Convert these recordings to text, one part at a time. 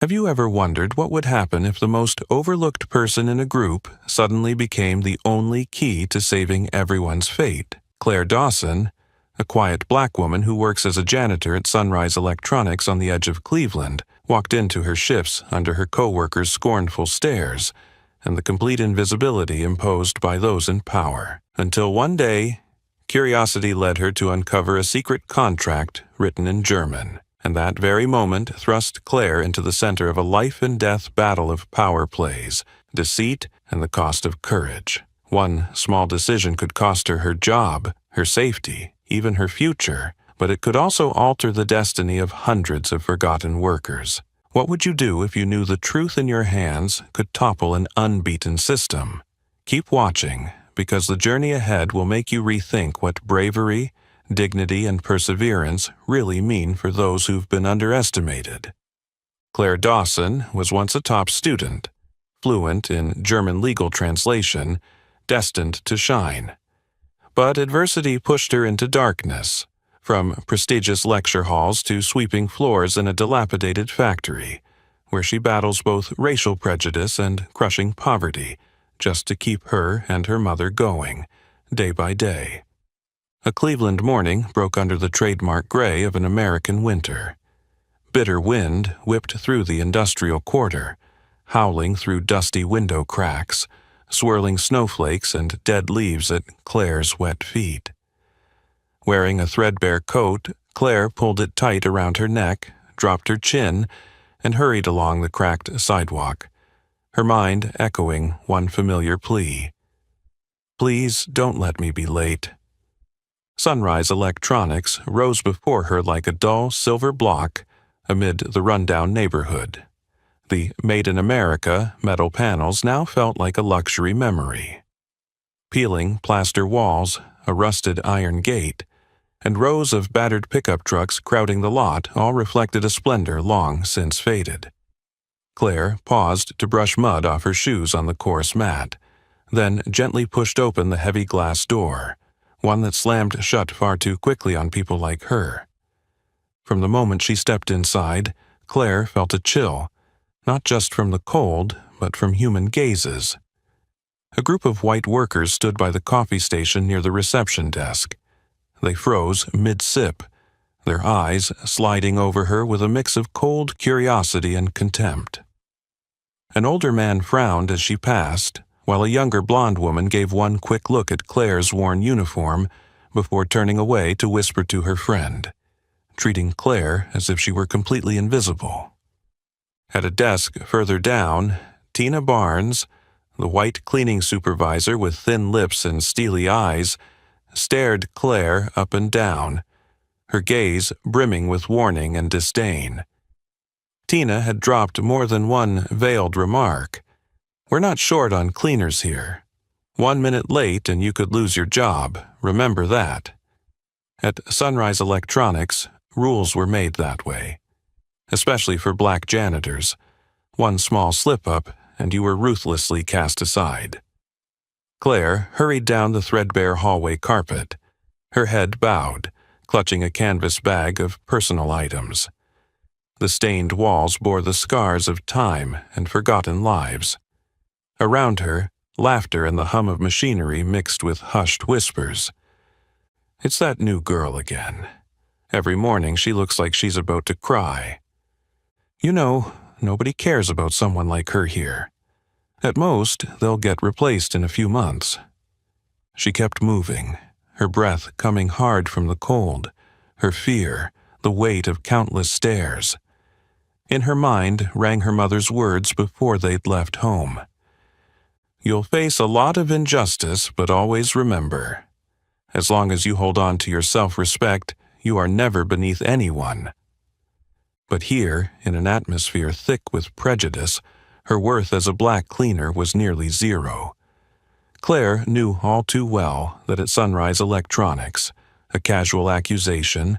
Have you ever wondered what would happen if the most overlooked person in a group suddenly became the only key to saving everyone's fate? Claire Dawson, a quiet black woman who works as a janitor at Sunrise Electronics on the edge of Cleveland, walked into her shifts under her co-workers' scornful stares and the complete invisibility imposed by those in power. Until one day, curiosity led her to uncover a secret contract written in German. And that very moment thrust Claire into the center of a life-and-death battle of power plays, deceit, and the cost of courage. One small decision could cost her her job, her safety, even her future, but it could also alter the destiny of hundreds of forgotten workers. What would you do if you knew the truth in your hands could topple an unbeaten system? Keep watching, because the journey ahead will make you rethink what bravery, dignity, and perseverance really mean for those who've been underestimated. Claire Dawson was once a top student, fluent in German legal translation, destined to shine. But adversity pushed her into darkness, from prestigious lecture halls to sweeping floors in a dilapidated factory, where she battles both racial prejudice and crushing poverty, just to keep her and her mother going, day by day. A Cleveland morning broke under the trademark gray of an American winter. Bitter wind whipped through the industrial quarter, howling through dusty window cracks, swirling snowflakes and dead leaves at Claire's wet feet. Wearing a threadbare coat, Claire pulled it tight around her neck, dropped her chin, and hurried along the cracked sidewalk, her mind echoing one familiar plea. "Please don't let me be late." Sunrise Electronics rose before her like a dull silver block amid the rundown neighborhood. The Made in America metal panels now felt like a luxury memory. Peeling plaster walls, a rusted iron gate, and rows of battered pickup trucks crowding the lot all reflected a splendor long since faded. Claire paused to brush mud off her shoes on the coarse mat, then gently pushed open the heavy glass door, one that slammed shut far too quickly on people like her. From the moment she stepped inside, Claire felt a chill, not just from the cold, but from human gazes. A group of white workers stood by the coffee station near the reception desk. They froze mid-sip, their eyes sliding over her with a mix of cold curiosity and contempt. An older man frowned as she passed, while a younger blonde woman gave one quick look at Claire's worn uniform before turning away to whisper to her friend, treating Claire as if she were completely invisible. At a desk further down, Tina Barnes, the white cleaning supervisor with thin lips and steely eyes, stared Claire up and down, her gaze brimming with warning and disdain. Tina had dropped more than one veiled remark. "We're not short on cleaners here. 1 minute late and you could lose your job, remember that." At Sunrise Electronics, rules were made that way, especially for black janitors. One small slip-up and you were ruthlessly cast aside. Claire hurried down the threadbare hallway carpet, her head bowed, clutching a canvas bag of personal items. The stained walls bore the scars of time and forgotten lives. Around her, laughter and the hum of machinery mixed with hushed whispers. It's that new girl again. Every morning she looks like she's about to cry. You know, nobody cares about someone like her here. At most, they'll get replaced in a few months. She kept moving, her breath coming hard from the cold, her fear, the weight of countless stares. In her mind rang her mother's words before they'd left home. "You'll face a lot of injustice, but always remember, as long as you hold on to your self-respect, you are never beneath anyone." But here, in an atmosphere thick with prejudice, her worth as a black cleaner was nearly zero. Claire knew all too well that at Sunrise Electronics, a casual accusation,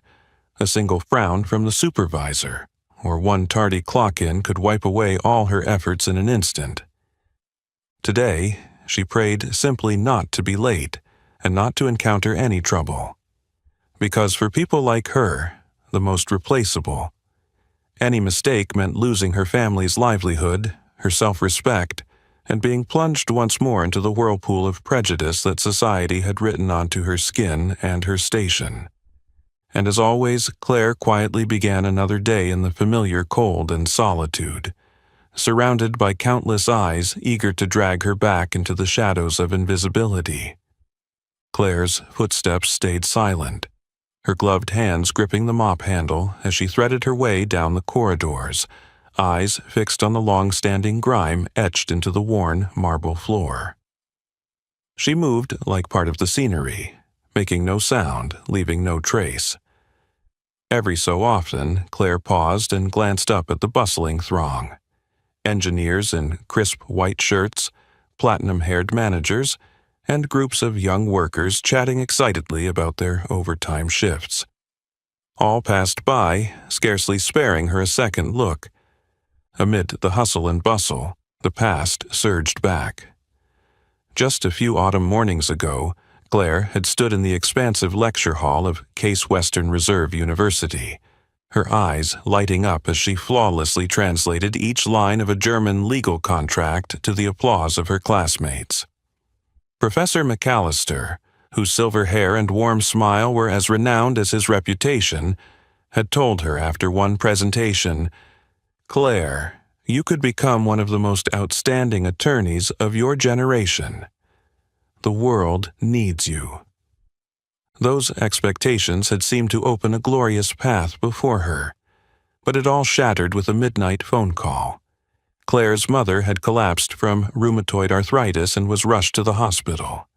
a single frown from the supervisor, or one tardy clock-in could wipe away all her efforts in an instant. Today, she prayed simply not to be late and not to encounter any trouble. Because for people like her, the most replaceable, Any mistake meant losing her family's livelihood, her self-respect, and being plunged once more into the whirlpool of prejudice that society had written onto her skin and her station. And as always, Claire quietly began another day in the familiar cold and solitude, surrounded by countless eyes eager to drag her back into the shadows of invisibility. Claire's footsteps stayed silent, her gloved hands gripping the mop handle as she threaded her way down the corridors, eyes fixed on the long-standing grime etched into the worn marble floor. She moved like part of the scenery, making no sound, leaving no trace. Every so often, Claire paused and glanced up at the bustling throng. Engineers in crisp white shirts, platinum-haired managers, and groups of young workers chatting excitedly about their overtime shifts. All passed by, scarcely sparing her a second look. Amid the hustle and bustle, the past surged back. Just a few autumn mornings ago, Claire had stood in the expansive lecture hall of Case Western Reserve University, her eyes lighting up as she flawlessly translated each line of a German legal contract to the applause of her classmates. Professor McAllister, whose silver hair and warm smile were as renowned as his reputation, had told her after one presentation, "Claire, you could become one of the most outstanding attorneys of your generation. The world needs you." Those expectations had seemed to open a glorious path before her, but it all shattered with a midnight phone call. Claire's mother had collapsed from rheumatoid arthritis and was rushed to the hospital.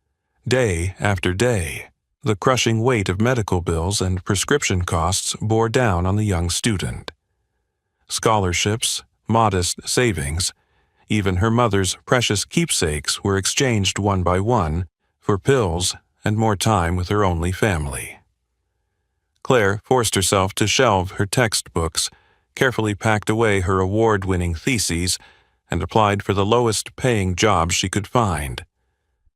Day after day, the crushing weight of medical bills and prescription costs bore down on the young student. Scholarships, modest savings, even her mother's precious keepsakes were exchanged one by one for pills and more time with her only family. Claire forced herself to shelve her textbooks, carefully packed away her award-winning theses, and applied for the lowest-paying jobs she could find.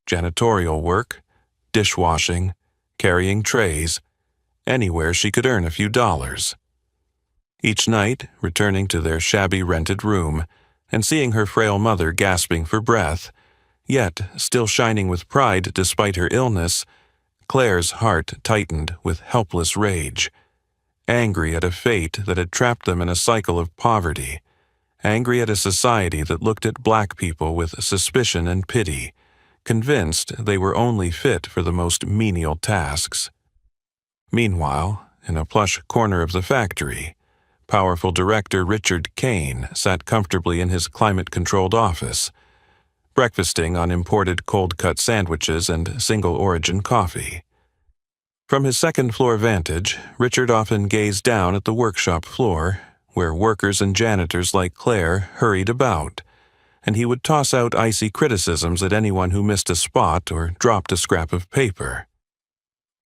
Janitorial work, dishwashing, carrying trays, anywhere she could earn a few dollars. Each night, returning to their shabby rented room, and seeing her frail mother gasping for breath, yet still shining with pride despite her illness, Claire's heart tightened with helpless rage. Angry at a fate that had trapped them in a cycle of poverty, angry at a society that looked at black people with suspicion and pity, convinced they were only fit for the most menial tasks. Meanwhile, in a plush corner of the factory, powerful director Richard Kane sat comfortably in his climate-controlled office, breakfasting on imported cold-cut sandwiches and single-origin coffee. From his second-floor vantage, Richard often gazed down at the workshop floor, where workers and janitors like Claire hurried about, and he would toss out icy criticisms at anyone who missed a spot or dropped a scrap of paper.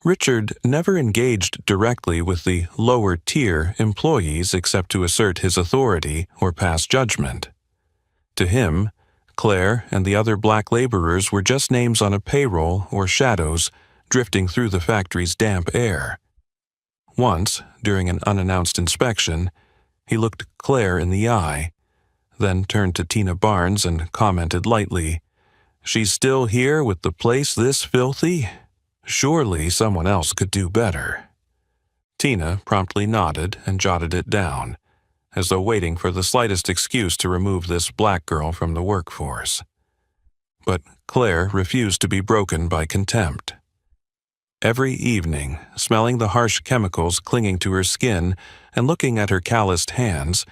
Richard never engaged directly with the lower-tier employees except to assert his authority or pass judgment. To him, Claire and the other black laborers were just names on a payroll or shadows drifting through the factory's damp air. Once, during an unannounced inspection, he looked Claire in the eye, then turned to Tina Barnes and commented lightly, "She's still here with the place this filthy? Surely someone else could do better." Tina promptly nodded and jotted it down, as though waiting for the slightest excuse to remove this black girl from the workforce. But Claire refused to be broken by contempt. Every evening, smelling the harsh chemicals clinging to her skin and looking at her calloused hands,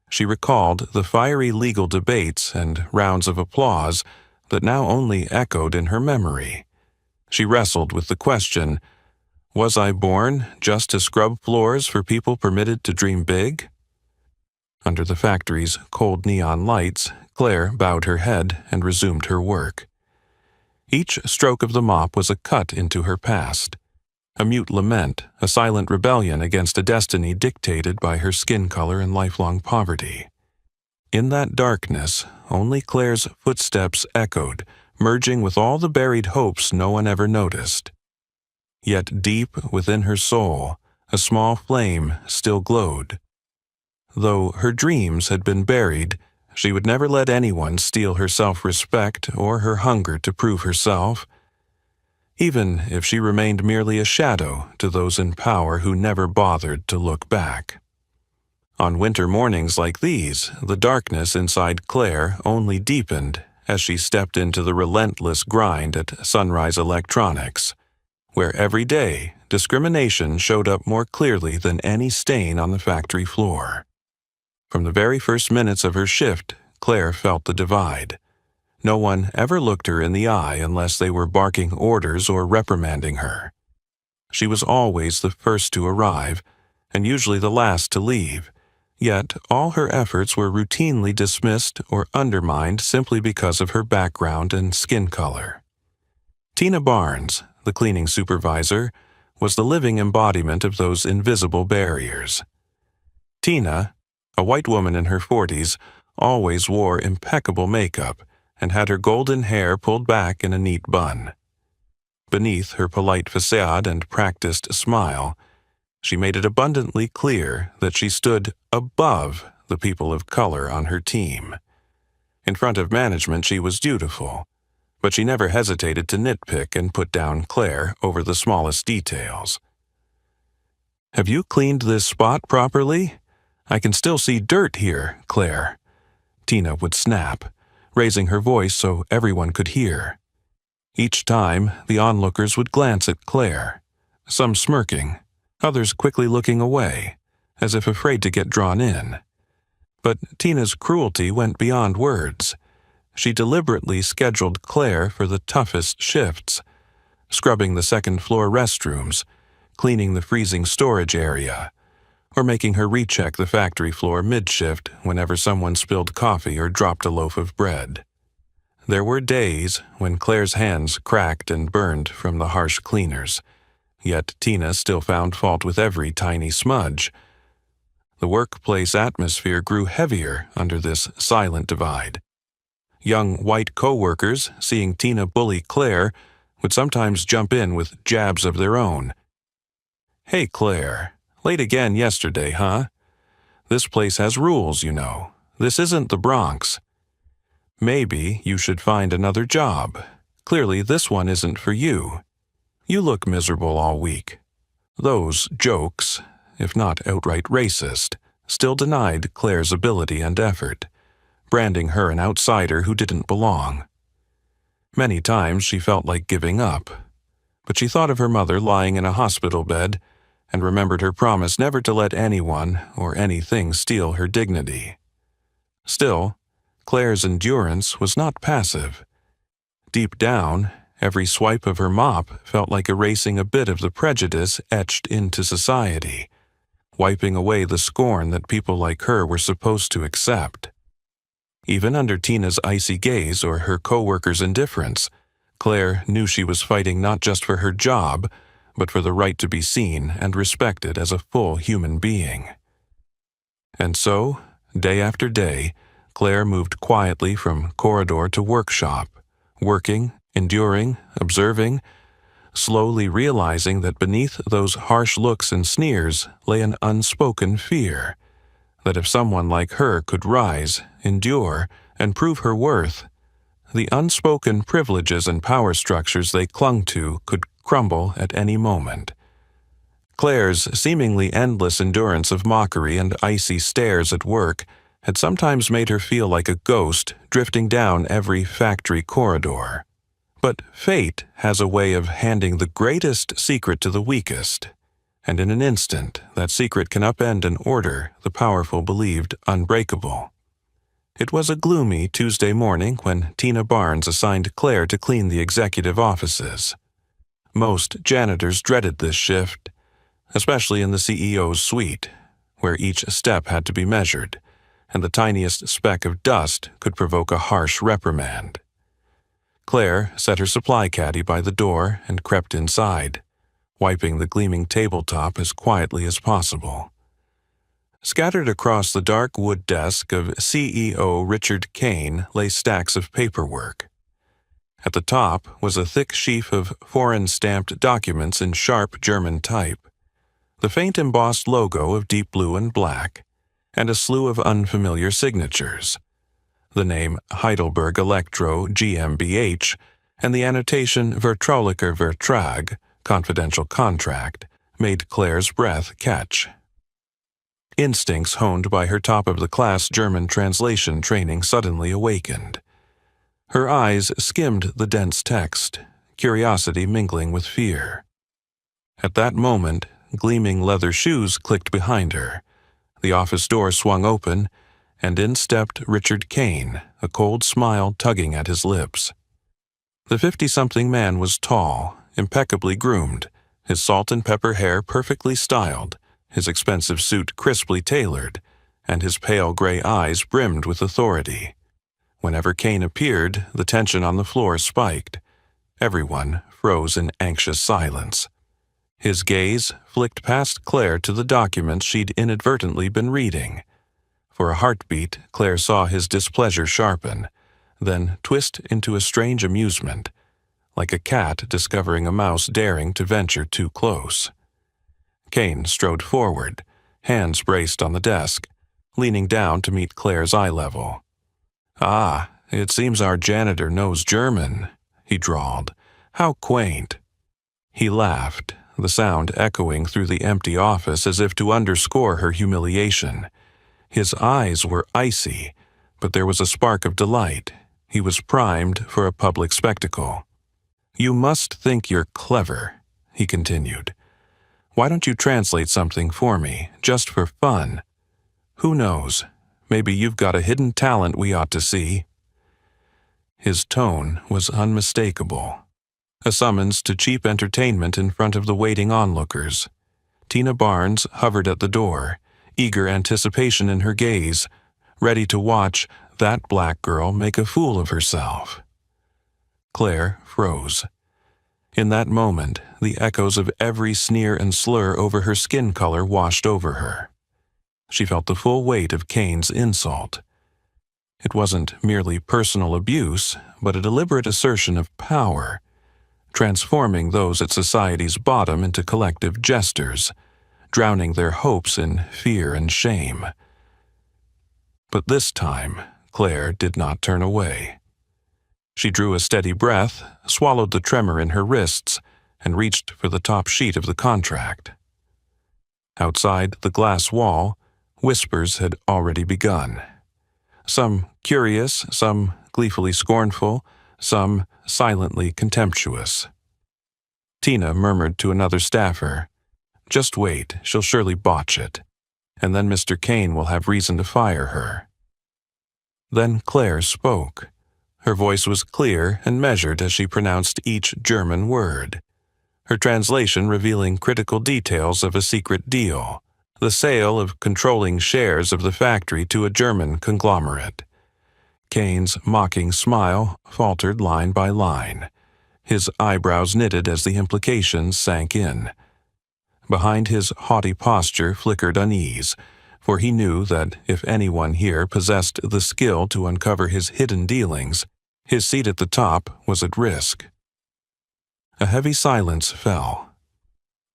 she recalled the fiery legal debates and rounds of applause that now only echoed in her memory. She wrestled with the question, was I born just to scrub floors for people permitted to dream big? Under the factory's cold neon lights, Claire bowed her head and resumed her work. Each stroke of the mop was a cut into her past, a mute lament, a silent rebellion against a destiny dictated by her skin color and lifelong poverty. In that darkness, only Claire's footsteps echoed, merging with all the buried hopes no one ever noticed. Yet deep within her soul, a small flame still glowed. Though her dreams had been buried, she would never let anyone steal her self-respect or her hunger to prove herself, even if she remained merely a shadow to those in power who never bothered to look back. On winter mornings like these, the darkness inside Claire only deepened as she stepped into the relentless grind at Sunrise Electronics, where every day discrimination showed up more clearly than any stain on the factory floor. From the very first minutes of her shift, Claire felt the divide. No one ever looked her in the eye unless they were barking orders or reprimanding her. She was always the first to arrive, and usually the last to leave, yet all her efforts were routinely dismissed or undermined simply because of her background and skin color. Tina Barnes, the cleaning supervisor, was the living embodiment of those invisible barriers. Tina, a white woman in her 40s, always wore impeccable makeup and had her golden hair pulled back in a neat bun. Beneath her polite facade and practiced smile, she made it abundantly clear that she stood above the people of color on her team. In front of management, she was dutiful, but she never hesitated to nitpick and put down Claire over the smallest details. "Have you cleaned this spot properly? I can still see dirt here, Claire," Tina would snap, raising her voice so everyone could hear. Each time, the onlookers would glance at Claire, some smirking, others quickly looking away, as if afraid to get drawn in. But Tina's cruelty went beyond words. She deliberately scheduled Claire for the toughest shifts, scrubbing the second-floor restrooms, cleaning the freezing storage area, or making her recheck the factory floor mid-shift whenever someone spilled coffee or dropped a loaf of bread. There were days when Claire's hands cracked and burned from the harsh cleaners, yet Tina still found fault with every tiny smudge. The workplace atmosphere grew heavier under this silent divide. Young white co-workers, seeing Tina bully Claire, would sometimes jump in with jabs of their own. "Hey, Claire, late again yesterday, huh? This place has rules, you know. This isn't the Bronx. Maybe you should find another job. Clearly, this one isn't for you. You look miserable all week." Those jokes, if not outright racist, still denied Claire's ability and effort, branding her an outsider who didn't belong. Many times she felt like giving up, but she thought of her mother lying in a hospital bed and remembered her promise never to let anyone or anything steal her dignity. Still, Claire's endurance was not passive. Deep down, every swipe of her mop felt like erasing a bit of the prejudice etched into society, wiping away the scorn that people like her were supposed to accept. Even under Tina's icy gaze or her co-workers' indifference, Claire knew she was fighting not just for her job, but for the right to be seen and respected as a full human being. And so, day after day, Claire moved quietly from corridor to workshop, working, enduring, observing, slowly realizing that beneath those harsh looks and sneers lay an unspoken fear, that if someone like her could rise, endure, and prove her worth, the unspoken privileges and power structures they clung to could crumble at any moment. Claire's seemingly endless endurance of mockery and icy stares at work had sometimes made her feel like a ghost drifting down every factory corridor. But fate has a way of handing the greatest secret to the weakest, and in an instant that secret can upend an order the powerful believed unbreakable. It was a gloomy Tuesday morning when Tina Barnes assigned Claire to clean the executive offices. Most janitors dreaded this shift, especially in the CEO's suite, where each step had to be measured, and the tiniest speck of dust could provoke a harsh reprimand. Claire set her supply caddy by the door and crept inside, wiping the gleaming tabletop as quietly as possible. Scattered across the dark wood desk of CEO Richard Kane lay stacks of paperwork. At the top was a thick sheaf of foreign-stamped documents in sharp German type, the faint embossed logo of deep blue and black, and a slew of unfamiliar signatures. The name Heidelberg Electro GmbH and the annotation Vertraulicher Vertrag, confidential contract, made Claire's breath catch. Instincts honed by her top-of-the-class German translation training suddenly awakened. Her eyes skimmed the dense text, curiosity mingling with fear. At that moment, gleaming leather shoes clicked behind her. The office door swung open, and in stepped Richard Kane, a cold smile tugging at his lips. The 50-something man was tall, impeccably groomed, his salt and pepper hair perfectly styled, his expensive suit crisply tailored, and his pale gray eyes brimmed with authority. Whenever Kane appeared, the tension on the floor spiked. Everyone froze in anxious silence. His gaze flicked past Claire to the documents she'd inadvertently been reading. For a heartbeat, Claire saw his displeasure sharpen, then twist into a strange amusement, like a cat discovering a mouse daring to venture too close. Kane strode forward, hands braced on the desk, leaning down to meet Claire's eye level. "Ah, it seems our janitor knows German," he drawled. "How quaint." He laughed, the sound echoing through the empty office as if to underscore her humiliation. His eyes were icy, but there was a spark of delight. He was primed for a public spectacle. "You must think you're clever," he continued. "Why don't you translate something for me, just for fun? Who knows? Maybe you've got a hidden talent we ought to see." His tone was unmistakable. A summons to cheap entertainment in front of the waiting onlookers. Tina Barnes hovered at the door, eager anticipation in her gaze, ready to watch that black girl make a fool of herself. Claire froze. In that moment, the echoes of every sneer and slur over her skin color washed over her. She felt the full weight of Kane's insult. It wasn't merely personal abuse, but a deliberate assertion of power, transforming those at society's bottom into collective jesters, drowning their hopes in fear and shame. But this time, Claire did not turn away. She drew a steady breath, swallowed the tremor in her wrists, and reached for the top sheet of the contract. Outside the glass wall, whispers had already begun. Some curious, some gleefully scornful, some silently contemptuous. Tina murmured to another staffer, "Just wait, she'll surely botch it, and then Mr. Kane will have reason to fire her." Then Claire spoke. Her voice was clear and measured as she pronounced each German word, her translation revealing critical details of a secret deal, the sale of controlling shares of the factory to a German conglomerate. Kane's mocking smile faltered line by line, his eyebrows knitted as the implications sank in. Behind his haughty posture flickered unease, for he knew that if anyone here possessed the skill to uncover his hidden dealings, his seat at the top was at risk. A heavy silence fell.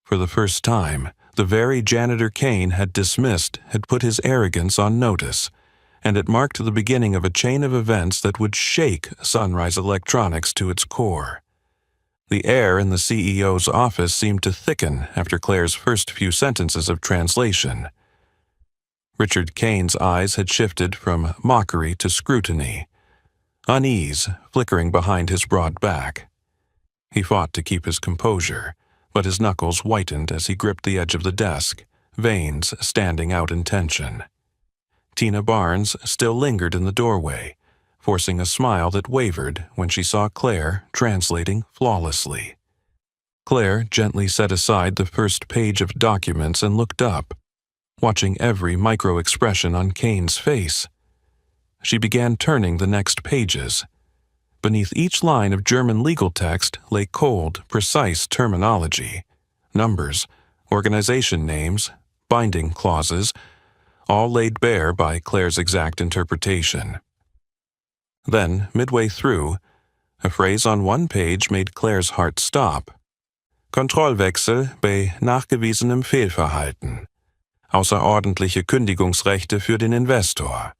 For the first time, the very janitor Kane had dismissed had put his arrogance on notice, and it marked the beginning of a chain of events that would shake Sunrise Electronics to its core. The air in the CEO's office seemed to thicken after Claire's first few sentences of translation. Richard Kane's eyes had shifted from mockery to scrutiny, unease flickering behind his broad back. He fought to keep his composure, but his knuckles whitened as he gripped the edge of the desk, veins standing out in tension. Tina Barnes still lingered in the doorway, forcing a smile that wavered when she saw Claire translating flawlessly. Claire gently set aside the first page of documents and looked up, watching every micro-expression on Kane's face. She began turning the next pages. Beneath each line of German legal text lay cold, precise terminology, numbers, organization names, binding clauses, all laid bare by Claire's exact interpretation. Then, midway through, a phrase on one page made Claire's heart stop. Kontrollwechsel bei nachgewiesenem Fehlverhalten. außerordentliche Kündigungsrechte für den Investor,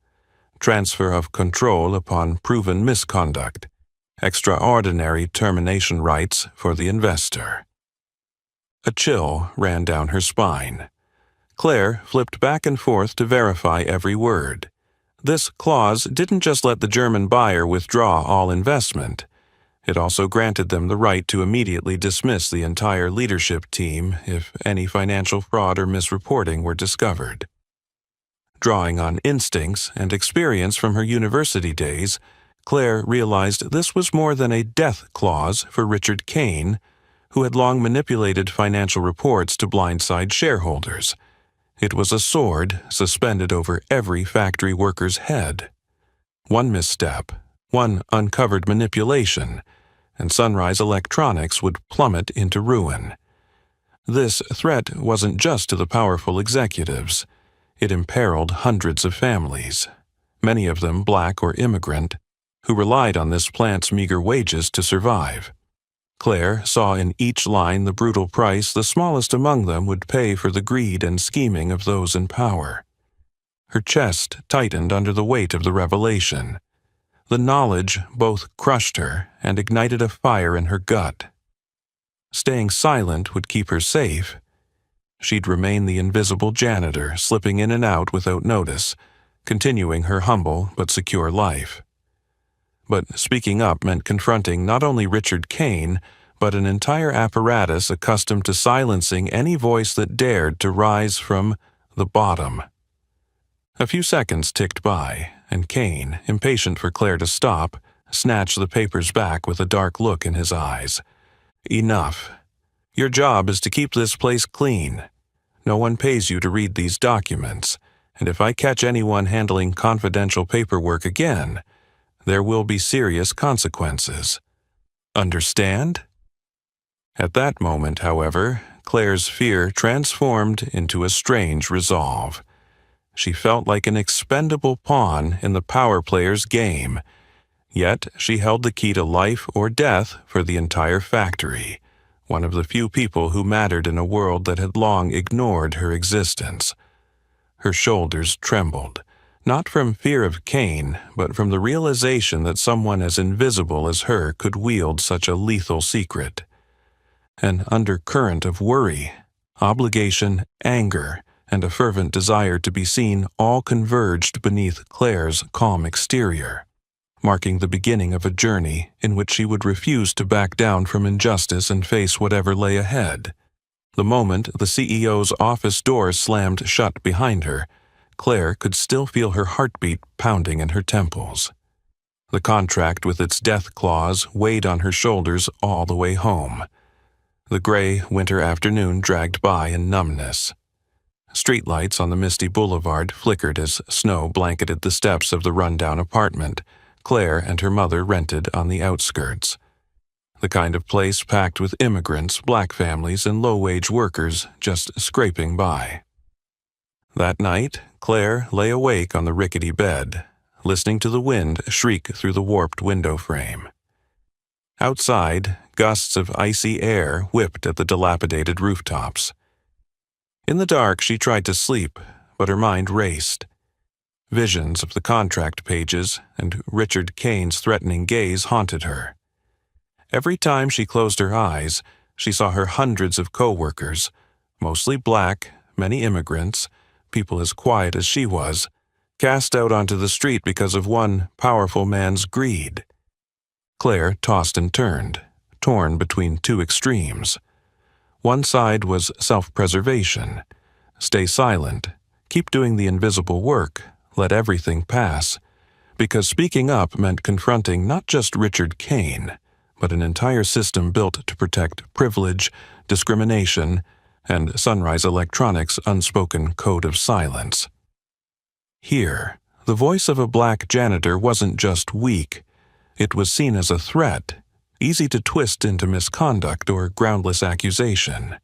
transfer of control upon proven misconduct, extraordinary termination rights for the investor. A chill ran down her spine. Claire flipped back and forth to verify every word. This clause didn't just let the German buyer withdraw all investment. It also granted them the right to immediately dismiss the entire leadership team if any financial fraud or misreporting were discovered. Drawing on instincts and experience from her university days, Claire realized this was more than a death clause for Richard Kane, who had long manipulated financial reports to blindside shareholders. It was a sword suspended over every factory worker's head. One misstep, one uncovered manipulation, and Sunrise Electronics would plummet into ruin. This threat wasn't just to the powerful executives. It imperiled hundreds of families, many of them black or immigrant, who relied on this plant's meager wages to survive. Claire saw in each line the brutal price the smallest among them would pay for the greed and scheming of those in power. Her chest tightened under the weight of the revelation. The knowledge both crushed her and ignited a fire in her gut. Staying silent would keep her safe. She'd remain the invisible janitor, slipping in and out without notice, continuing her humble but secure life. But speaking up meant confronting not only Richard Kane, but an entire apparatus accustomed to silencing any voice that dared to rise from the bottom. A few seconds ticked by, and Kane, impatient for Claire to stop, snatched the papers back with a dark look in his eyes. "Enough. Your job is to keep this place clean. No one pays you to read these documents, and if I catch anyone handling confidential paperwork again, there will be serious consequences. Understand?" At that moment, however, Claire's fear transformed into a strange resolve. She felt like an expendable pawn in the power player's game, yet she held the key to life or death for the entire factory, one of the few people who mattered in a world that had long ignored her existence. Her shoulders trembled, not from fear of Kane, but from the realization that someone as invisible as her could wield such a lethal secret. An undercurrent of worry, obligation, anger, and a fervent desire to be seen all converged beneath Claire's calm exterior, marking the beginning of a journey in which she would refuse to back down from injustice and face whatever lay ahead. The moment the CEO's office door slammed shut behind her, Claire could still feel her heartbeat pounding in her temples. The contract with its death clause weighed on her shoulders all the way home. The gray winter afternoon dragged by in numbness. Streetlights on the misty boulevard flickered as snow blanketed the steps of the rundown apartment Claire and her mother rented on the outskirts. The kind of place packed with immigrants, black families, and low-wage workers just scraping by. That night, Claire lay awake on the rickety bed, listening to the wind shriek through the warped window frame. Outside, gusts of icy air whipped at the dilapidated rooftops. In the dark, she tried to sleep, but her mind raced. Visions of the contract pages and Richard Kane's threatening gaze haunted her. Every time she closed her eyes, she saw her hundreds of co-workers, mostly black, many immigrants, people as quiet as she was, cast out onto the street because of one powerful man's greed. Claire tossed and turned, torn between two extremes. One side was self-preservation. Stay silent, keep doing the invisible work, let everything pass, because speaking up meant confronting not just Richard Kane, but an entire system built to protect privilege, discrimination, and Sunrise Electronics' unspoken code of silence. Here, the voice of a black janitor wasn't just weak. It was seen as a threat, easy to twist into misconduct or groundless accusation.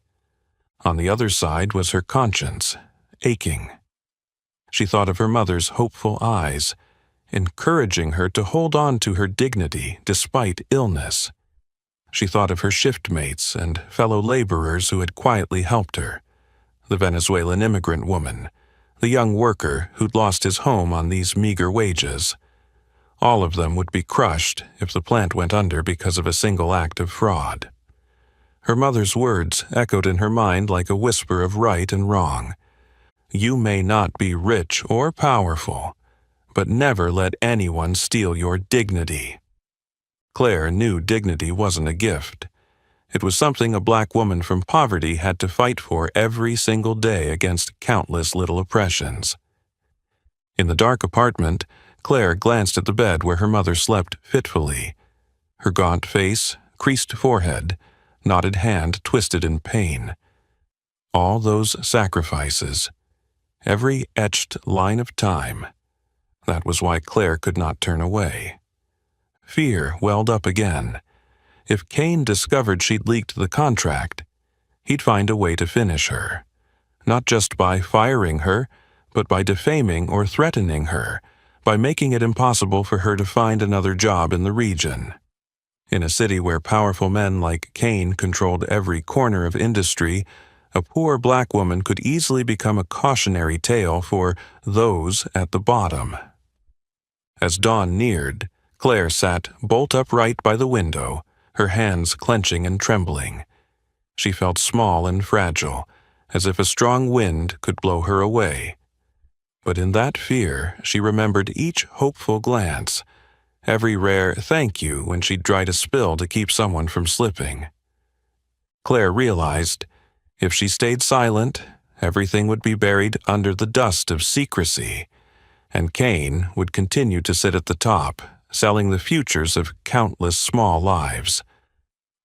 On the other side was her conscience, aching. She thought of her mother's hopeful eyes, encouraging her to hold on to her dignity despite illness. She thought of her shift mates and fellow laborers who had quietly helped her, the Venezuelan immigrant woman, the young worker who'd lost his home on these meager wages. All of them would be crushed if the plant went under because of a single act of fraud. Her mother's words echoed in her mind like a whisper of right and wrong. You may not be rich or powerful, but never let anyone steal your dignity. Claire knew dignity wasn't a gift. It was something a black woman from poverty had to fight for every single day against countless little oppressions. In the dark apartment, Claire glanced at the bed where her mother slept fitfully. Her gaunt face, creased forehead, knotted hand twisted in pain. All those sacrifices, every etched line of time. That was why Claire could not turn away. Fear welled up again. If Kane discovered she'd leaked the contract, he'd find a way to finish her. Not just by firing her, but by defaming or threatening her, by making it impossible for her to find another job in the region. In a city where powerful men like Kane controlled every corner of industry, a poor black woman could easily become a cautionary tale for those at the bottom. As dawn neared, Claire sat bolt upright by the window, her hands clenching and trembling. She felt small and fragile, as if a strong wind could blow her away. But in that fear, she remembered each hopeful glance, every rare thank you when she'd dried a spill to keep someone from slipping. Claire realized, if she stayed silent, everything would be buried under the dust of secrecy, and Kane would continue to sit at the top, selling the futures of countless small lives.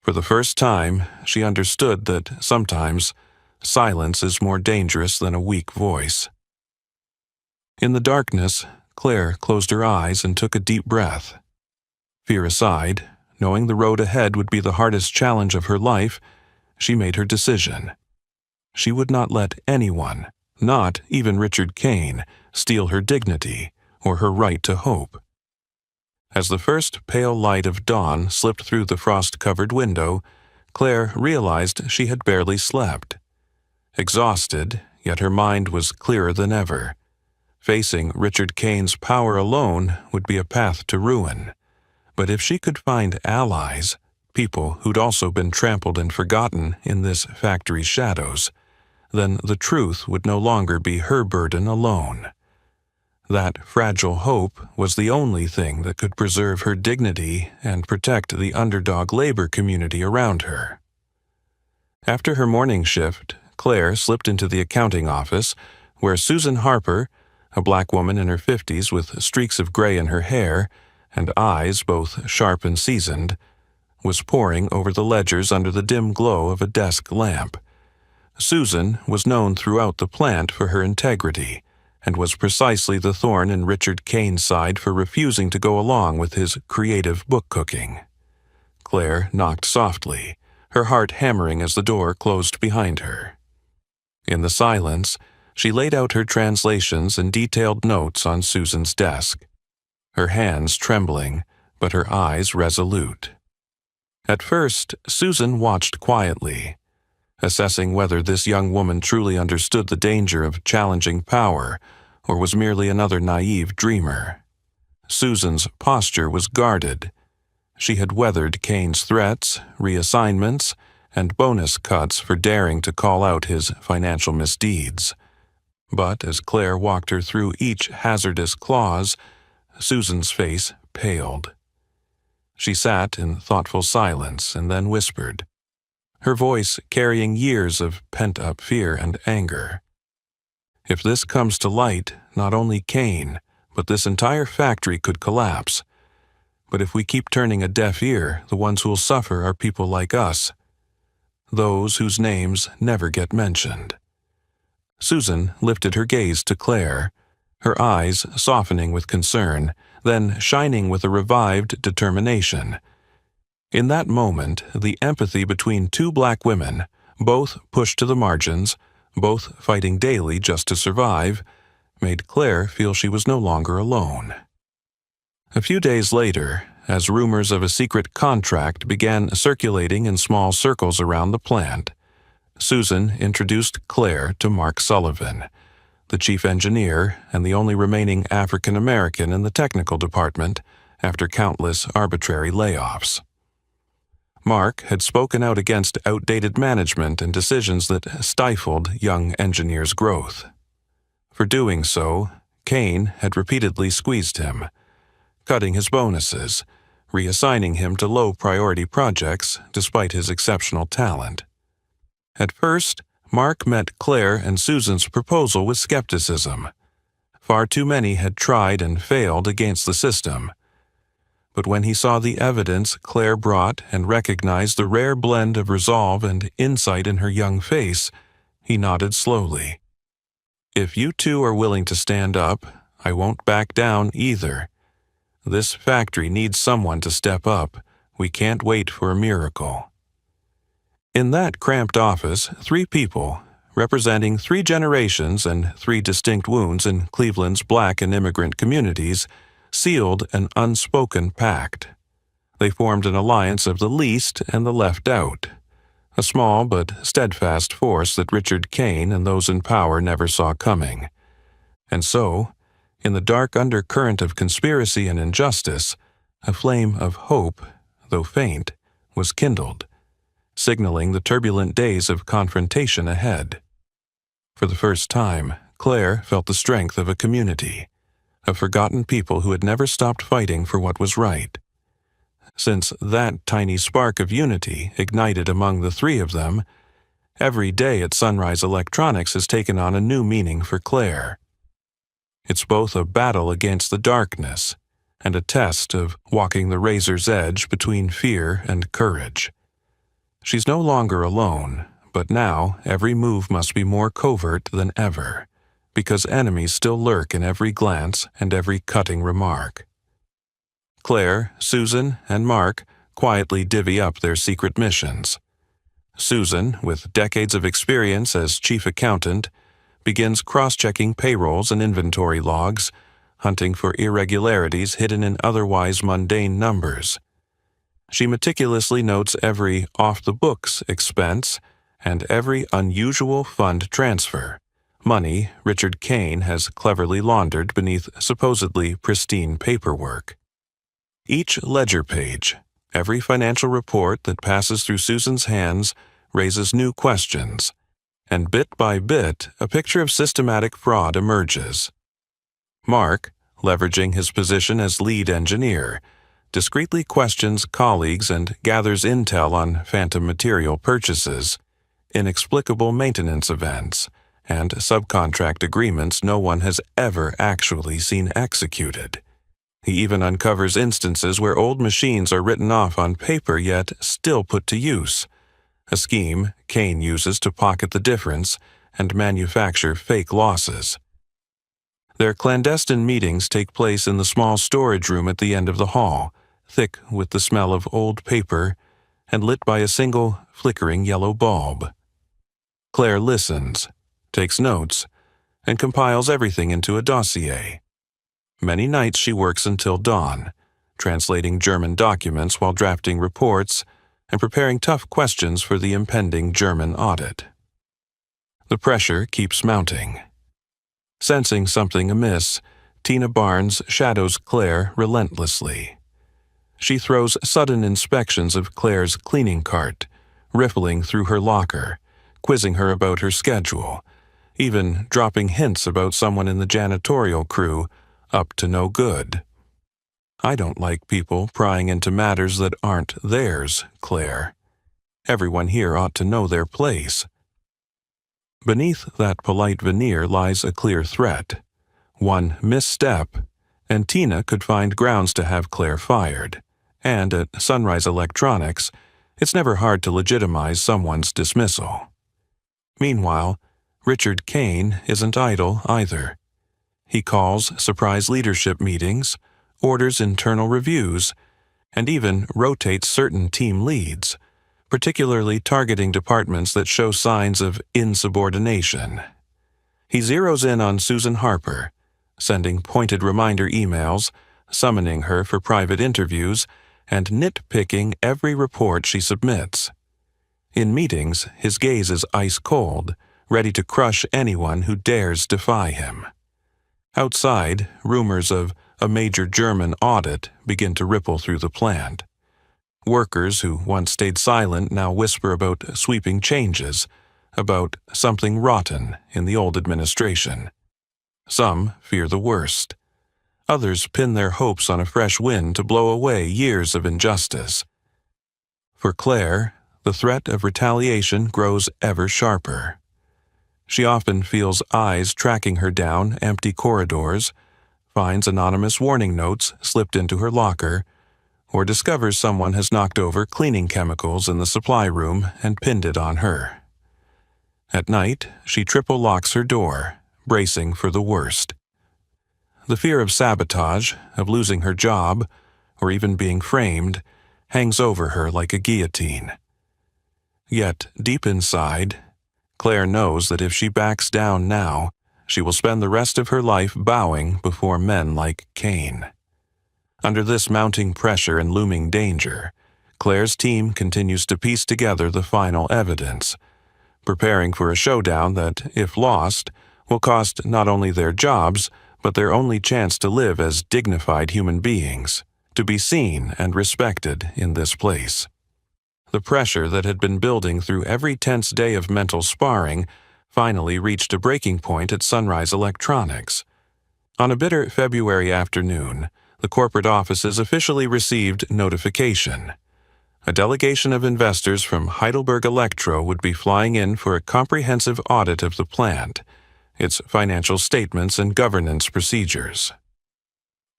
For the first time, she understood that sometimes silence is more dangerous than a weak voice. In the darkness, Claire closed her eyes and took a deep breath. Fear aside, knowing the road ahead would be the hardest challenge of her life, she made her decision. She would not let anyone, not even Richard Kane, steal her dignity or her right to hope. As the first pale light of dawn slipped through the frost-covered window, Claire realized she had barely slept. Exhausted, yet her mind was clearer than ever. Facing Richard Kane's power alone would be a path to ruin. But if she could find allies, people who'd also been trampled and forgotten in this factory's shadows, then the truth would no longer be her burden alone. That fragile hope was the only thing that could preserve her dignity and protect the underdog labor community around her. After her morning shift, Claire slipped into the accounting office, where Susan Harper, a black woman in her 50s with streaks of gray in her hair and eyes both sharp and seasoned, was poring over the ledgers under the dim glow of a desk lamp. Susan was known throughout the plant for her integrity, and was precisely the thorn in Richard Kane's side for refusing to go along with his creative book cooking. Claire knocked softly, her heart hammering as the door closed behind her. In the silence, she laid out her translations and detailed notes on Susan's desk, her hands trembling, but her eyes resolute. At first, Susan watched quietly, assessing whether this young woman truly understood the danger of challenging power or was merely another naive dreamer. Susan's posture was guarded. She had weathered Kane's threats, reassignments, and bonus cuts for daring to call out his financial misdeeds. But as Claire walked her through each hazardous clause, Susan's face paled. She sat in thoughtful silence and then whispered, her voice carrying years of pent-up fear and anger. If this comes to light, not only Kane, but this entire factory could collapse. But if we keep turning a deaf ear, the ones who'll suffer are people like us, those whose names never get mentioned. Susan lifted her gaze to Claire, her eyes softening with concern, then shining with a revived determination. In that moment, the empathy between two black women, both pushed to the margins, both fighting daily just to survive, made Claire feel she was no longer alone. A few days later, as rumors of a secret contract began circulating in small circles around the plant, Susan introduced Claire to Mark Sullivan, the chief engineer and the only remaining African American in the technical department after countless arbitrary layoffs. Mark had spoken out against outdated management and decisions that stifled young engineers' growth. For doing so, Kane had repeatedly squeezed him, cutting his bonuses, reassigning him to low-priority projects despite his exceptional talent. At first, Mark met Claire and Susan's proposal with skepticism. Far too many had tried and failed against the system. But when he saw the evidence Claire brought and recognized the rare blend of resolve and insight in her young face, he nodded slowly. "If you two are willing to stand up, I won't back down either. This factory needs someone to step up. We can't wait for a miracle." In that cramped office, 3 people, representing 3 generations and 3 distinct wounds in Cleveland's Black and immigrant communities, sealed an unspoken pact. They formed an alliance of the least and the left out, a small but steadfast force that Richard Kane and those in power never saw coming. And so, in the dark undercurrent of conspiracy and injustice, a flame of hope, though faint, was kindled, signaling the turbulent days of confrontation ahead. For the first time, Claire felt the strength of a community, of forgotten people who had never stopped fighting for what was right. Since that tiny spark of unity ignited among the 3 of them, every day at Sunrise Electronics has taken on a new meaning for Claire. It's both a battle against the darkness and a test of walking the razor's edge between fear and courage. She's no longer alone, but now every move must be more covert than ever, because enemies still lurk in every glance and every cutting remark. Claire, Susan, and Mark quietly divvy up their secret missions. Susan, with decades of experience as chief accountant, begins cross-checking payrolls and inventory logs, hunting for irregularities hidden in otherwise mundane numbers. She meticulously notes every off-the-books expense and every unusual fund transfer, money Richard Kane has cleverly laundered beneath supposedly pristine paperwork. Each ledger page, every financial report that passes through Susan's hands raises new questions, and bit by bit, a picture of systematic fraud emerges. Mark, leveraging his position as lead engineer, discreetly questions colleagues and gathers intel on phantom material purchases, inexplicable maintenance events, and subcontract agreements no one has ever actually seen executed. He even uncovers instances where old machines are written off on paper yet still put to use, a scheme Kane uses to pocket the difference and manufacture fake losses. Their clandestine meetings take place in the small storage room at the end of the hall, thick with the smell of old paper and lit by a single flickering yellow bulb. Claire listens, takes notes, and compiles everything into a dossier. Many nights she works until dawn, translating German documents while drafting reports and preparing tough questions for the impending German audit. The pressure keeps mounting. Sensing something amiss, Tina Barnes shadows Claire relentlessly. She throws sudden inspections of Claire's cleaning cart, riffling through her locker, quizzing her about her schedule, even dropping hints about someone in the janitorial crew up to no good. "I don't like people prying into matters that aren't theirs, Claire. Everyone here ought to know their place." Beneath that polite veneer lies a clear threat. One misstep, and Tina could find grounds to have Claire fired. And at Sunrise Electronics, it's never hard to legitimize someone's dismissal. Meanwhile, Richard Kane isn't idle either. He calls surprise leadership meetings, orders internal reviews, and even rotates certain team leads, particularly targeting departments that show signs of insubordination. He zeroes in on Susan Harper, sending pointed reminder emails, summoning her for private interviews, and nitpicking every report she submits. In meetings, his gaze is ice cold, ready to crush anyone who dares defy him. Outside, rumors of a major German audit begin to ripple through the plant. Workers who once stayed silent now whisper about sweeping changes, about something rotten in the old administration. Some fear the worst. Others pin their hopes on a fresh wind to blow away years of injustice. For Claire, the threat of retaliation grows ever sharper. She often feels eyes tracking her down empty corridors, finds anonymous warning notes slipped into her locker, or discovers someone has knocked over cleaning chemicals in the supply room and pinned it on her. At night, she triple locks her door, bracing for the worst. The fear of sabotage, of losing her job, or even being framed, hangs over her like a guillotine. Yet, deep inside, Claire knows that if she backs down now, she will spend the rest of her life bowing before men like Cain. Under this mounting pressure and looming danger, Claire's team continues to piece together the final evidence, preparing for a showdown that, if lost, will cost not only their jobs, but their only chance to live as dignified human beings, to be seen and respected in this place. The pressure that had been building through every tense day of mental sparring finally reached a breaking point at Sunrise Electronics. On a bitter February afternoon, the corporate offices officially received notification. A delegation of investors from Heidelberg Electro would be flying in for a comprehensive audit of the plant, its financial statements and governance procedures.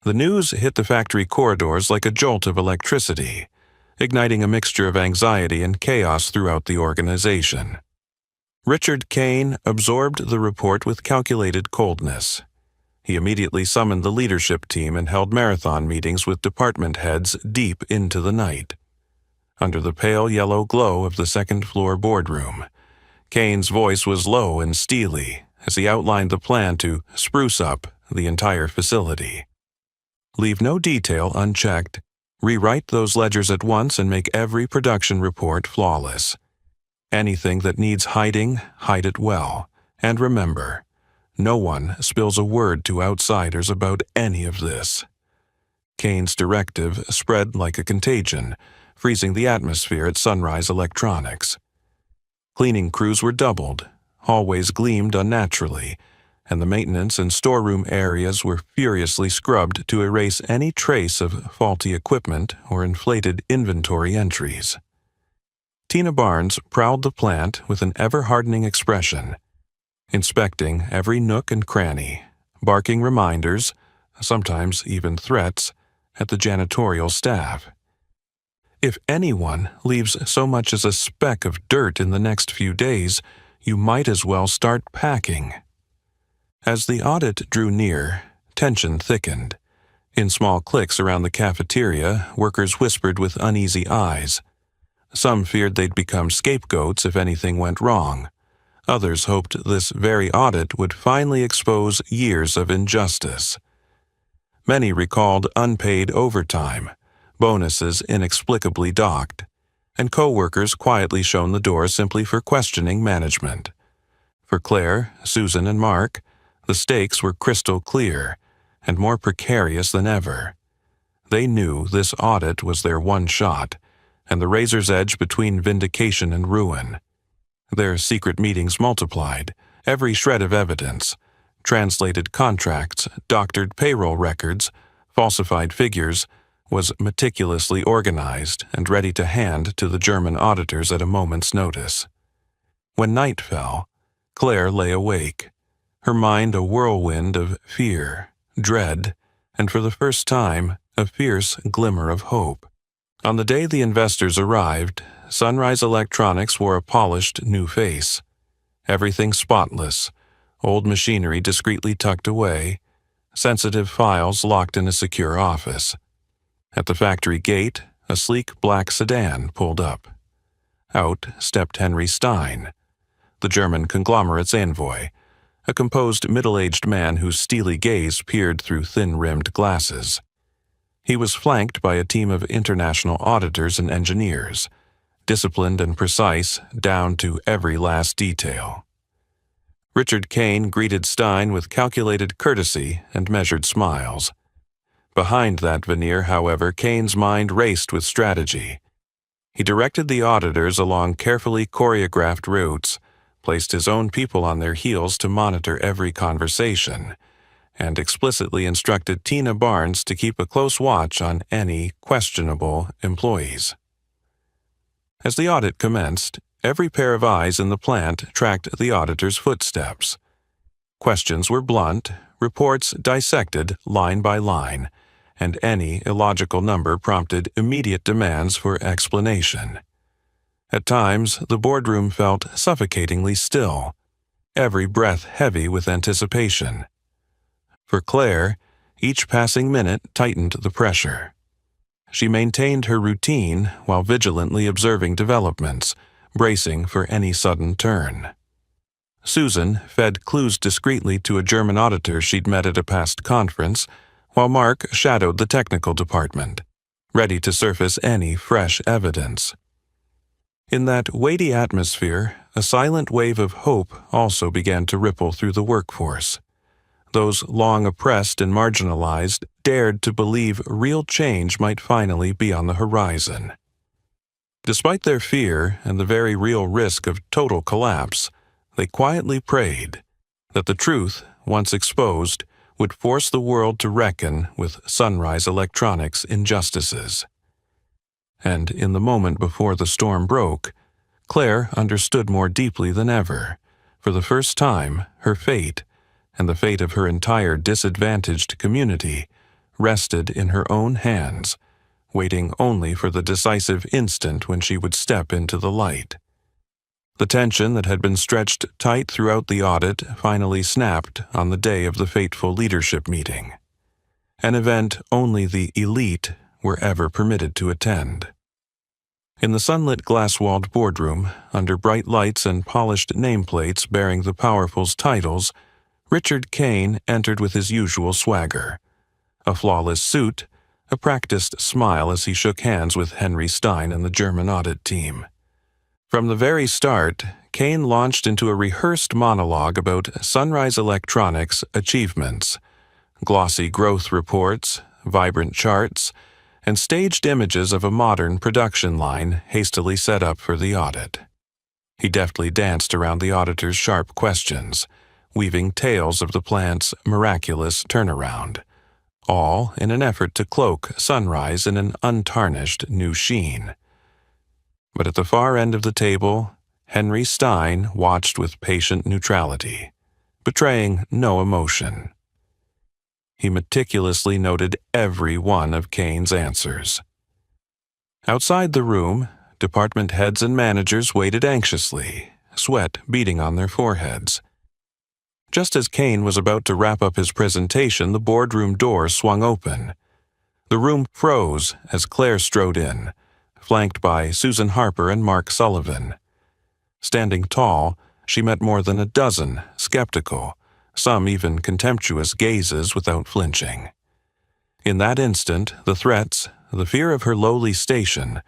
The news hit the factory corridors like a jolt of electricity, igniting a mixture of anxiety and chaos throughout the organization. Richard Kane absorbed the report with calculated coldness. He immediately summoned the leadership team and held marathon meetings with department heads deep into the night. Under the pale yellow glow of the second-floor boardroom, Kane's voice was low and steely as he outlined the plan to spruce up the entire facility. Leave no detail unchecked. Rewrite those ledgers at once and make every production report flawless. Anything that needs hiding, hide it well. And remember, no one spills a word to outsiders about any of this. Kane's directive spread like a contagion, freezing the atmosphere at Sunrise Electronics. Cleaning crews were doubled, hallways gleamed unnaturally, and the maintenance and storeroom areas were furiously scrubbed to erase any trace of faulty equipment or inflated inventory entries. Tina Barnes prowled the plant with an ever-hardening expression, inspecting every nook and cranny, barking reminders, sometimes even threats, at the janitorial staff. If anyone leaves so much as a speck of dirt in the next few days, you might as well start packing. As the audit drew near, tension thickened. In small cliques around the cafeteria, workers whispered with uneasy eyes. Some feared they'd become scapegoats if anything went wrong. Others hoped this very audit would finally expose years of injustice. Many recalled unpaid overtime, bonuses inexplicably docked, and co-workers quietly shown the door simply for questioning management. For Claire, Susan, and Mark, the stakes were crystal clear and more precarious than ever. They knew this audit was their one shot, and the razor's edge between vindication and ruin. Their secret meetings multiplied, every shred of evidence, translated contracts, doctored payroll records, falsified figures, was meticulously organized and ready to hand to the German auditors at a moment's notice. When night fell, Claire lay awake, her mind a whirlwind of fear, dread, and for the first time, a fierce glimmer of hope. On the day the investors arrived, Sunrise Electronics wore a polished new face. Everything spotless, old machinery discreetly tucked away, sensitive files locked in a secure office. At the factory gate, a sleek black sedan pulled up. Out stepped Henry Stein, the German conglomerate's envoy, a composed middle-aged man whose steely gaze peered through thin-rimmed glasses. He was flanked by a team of international auditors and engineers, disciplined and precise down to every last detail. Richard Kane greeted Stein with calculated courtesy and measured smiles. Behind that veneer, however, Kane's mind raced with strategy. He directed the auditors along carefully choreographed routes, placed his own people on their heels to monitor every conversation, and explicitly instructed Tina Barnes to keep a close watch on any questionable employees. As the audit commenced, every pair of eyes in the plant tracked the auditor's footsteps. Questions were blunt, reports dissected line by line, and any illogical number prompted immediate demands for explanation. At times, the boardroom felt suffocatingly still, every breath heavy with anticipation. For Claire, each passing minute tightened the pressure. She maintained her routine while vigilantly observing developments, bracing for any sudden turn. Susan fed clues discreetly to a German auditor she'd met at a past conference, while Mark shadowed the technical department, ready to surface any fresh evidence. In that weighty atmosphere, a silent wave of hope also began to ripple through the workforce. Those long oppressed and marginalized dared to believe real change might finally be on the horizon. Despite their fear and the very real risk of total collapse, they quietly prayed that the truth, once exposed, would force the world to reckon with Sunrise Electronics' injustices. And in the moment before the storm broke, Claire understood more deeply than ever, for the first time, her fate, and the fate of her entire disadvantaged community, rested in her own hands, waiting only for the decisive instant when she would step into the light. The tension that had been stretched tight throughout the audit finally snapped on the day of the fateful leadership meeting, an event only the elite were ever permitted to attend. In the sunlit glass-walled boardroom, under bright lights and polished nameplates bearing the powerful's titles, Richard Kane entered with his usual swagger, a flawless suit, a practiced smile as he shook hands with Henry Stein and the German audit team. From the very start, Kane launched into a rehearsed monologue about Sunrise Electronics' achievements, glossy growth reports, vibrant charts, and staged images of a modern production line hastily set up for the audit. He deftly danced around the auditor's sharp questions, weaving tales of the plant's miraculous turnaround, all in an effort to cloak Sunrise in an untarnished new sheen. But at the far end of the table, Henry Stein watched with patient neutrality, betraying no emotion. He meticulously noted every one of Kane's answers. Outside the room, department heads and managers waited anxiously, sweat beading on their foreheads. Just as Kane was about to wrap up his presentation, the boardroom door swung open. The room froze as Claire strode in, flanked by Susan Harper and Mark Sullivan. Standing tall, she met more than a dozen skeptical, some even contemptuous gazes without flinching. In that instant, the threats, the fear of her lowly station,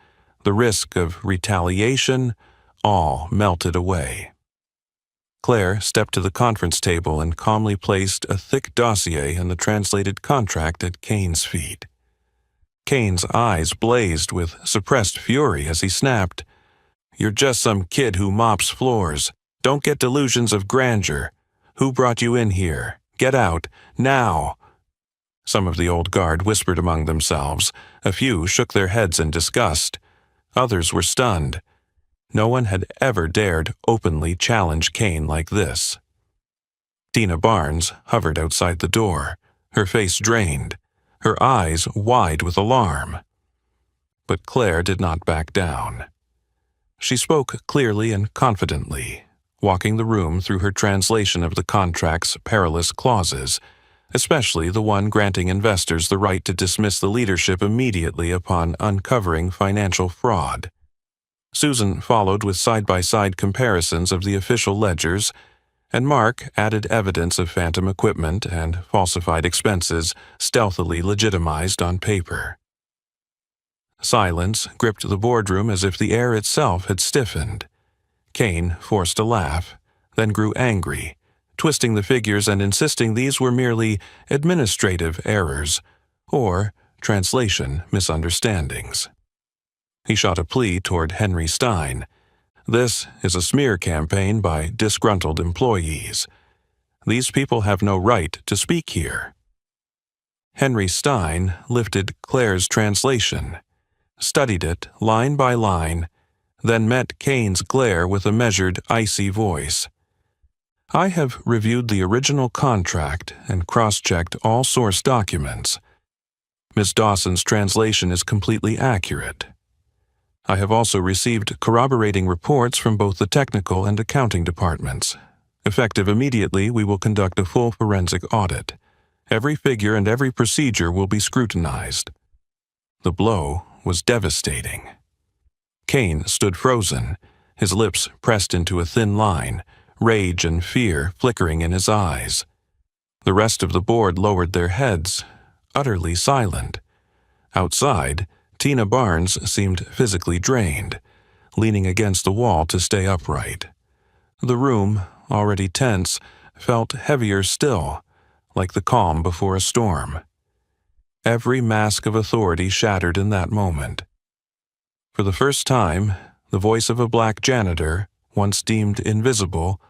the risk of retaliation, all melted away. Claire stepped to the conference table and calmly placed a thick dossier and the translated contract at Kane's feet. Kane's eyes blazed with suppressed fury as he snapped, "You're just some kid who mops floors. Don't get delusions of grandeur. Who brought you in here? Get out, now!" Some of the old guard whispered among themselves. A few shook their heads in disgust. Others were stunned. No one had ever dared openly challenge Kane like this. Tina Barnes hovered outside the door, her face drained, her eyes wide with alarm. But Claire did not back down. She spoke clearly and confidently, walking the room through her translation of the contract's perilous clauses, especially the one granting investors the right to dismiss the leadership immediately upon uncovering financial fraud. Susan followed with side-by-side comparisons of the official ledgers, and Mark added evidence of phantom equipment and falsified expenses stealthily legitimized on paper. Silence gripped the boardroom as if the air itself had stiffened. Kane forced a laugh, then grew angry, twisting the figures and insisting these were merely administrative errors or translation misunderstandings. He shot a plea toward Henry Stein. This is a smear campaign by disgruntled employees. These people have no right to speak here. Henry Stein lifted Claire's translation, studied it line by line, then met Kane's glare with a measured, icy voice. I have reviewed the original contract and cross-checked all source documents. Ms. Dawson's translation is completely accurate. I have also received corroborating reports from both the technical and accounting departments. Effective immediately, we will conduct a full forensic audit. Every figure and every procedure will be scrutinized. The blow was devastating. Kane stood frozen, his lips pressed into a thin line, rage and fear flickering in his eyes. The rest of the board lowered their heads, utterly silent. Outside, Tina Barnes seemed physically drained, leaning against the wall to stay upright. The room, already tense, felt heavier still, like the calm before a storm. Every mask of authority shattered in that moment. For the first time, the voice of a black janitor, once deemed invisible,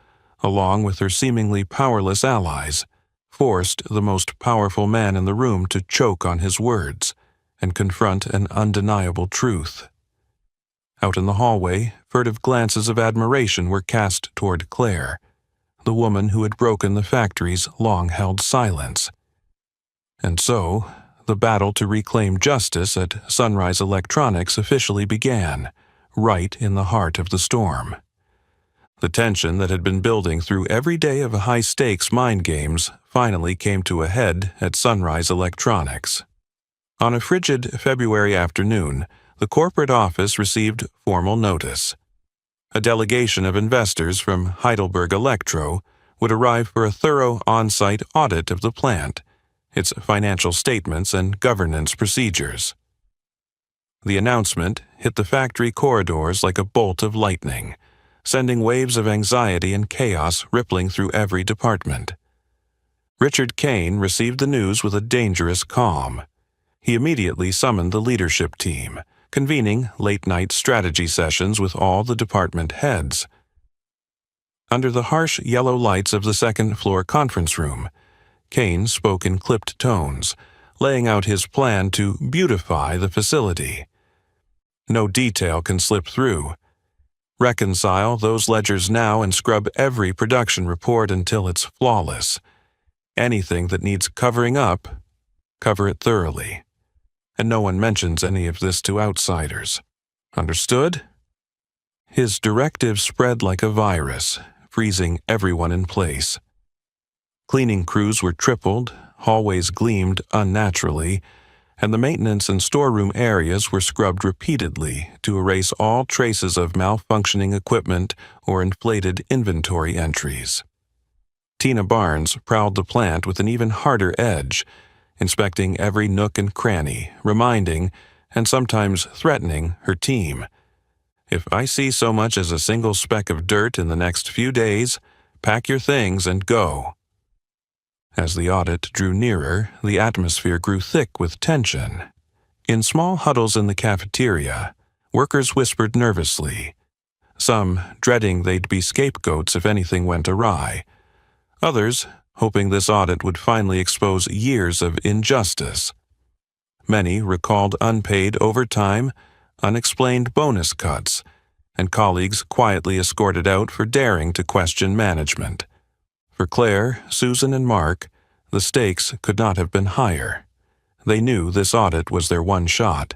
along with her seemingly powerless allies, forced the most powerful man in the room to choke on his words and confront an undeniable truth. Out in the hallway, furtive glances of admiration were cast toward Claire, the woman who had broken the factory's long-held silence. And so, the battle to reclaim justice at Sunrise Electronics officially began, right in the heart of the storm. The tension that had been building through every day of high-stakes mind games finally came to a head at Sunrise Electronics. On a frigid February afternoon, the corporate office received formal notice. A delegation of investors from Heidelberg Electro would arrive for a thorough on-site audit of the plant, its financial statements and governance procedures. The announcement hit the factory corridors like a bolt of lightning, sending waves of anxiety and chaos rippling through every department. Richard Kane received the news with a dangerous calm. He immediately summoned the leadership team, convening late-night strategy sessions with all the department heads. Under the harsh yellow lights of the second-floor conference room, Kane spoke in clipped tones, laying out his plan to beautify the facility. No detail can slip through. Reconcile those ledgers now and scrub every production report until it's flawless. Anything that needs covering up, cover it thoroughly. And no one mentions any of this to outsiders. Understood? His directive spread like a virus, freezing everyone in place. Cleaning crews were tripled, hallways gleamed unnaturally, and the maintenance and storeroom areas were scrubbed repeatedly to erase all traces of malfunctioning equipment or inflated inventory entries. Tina Barnes prowled the plant with an even harder edge, inspecting every nook and cranny, reminding, and sometimes threatening, her team. If I see so much as a single speck of dirt in the next few days, pack your things and go. As the audit drew nearer, the atmosphere grew thick with tension. In small huddles in the cafeteria, workers whispered nervously, some dreading they'd be scapegoats if anything went awry, others hoping this audit would finally expose years of injustice. Many recalled unpaid overtime, unexplained bonus cuts, and colleagues quietly escorted out for daring to question management. For Claire, Susan, and Mark, the stakes could not have been higher. They knew this audit was their one shot,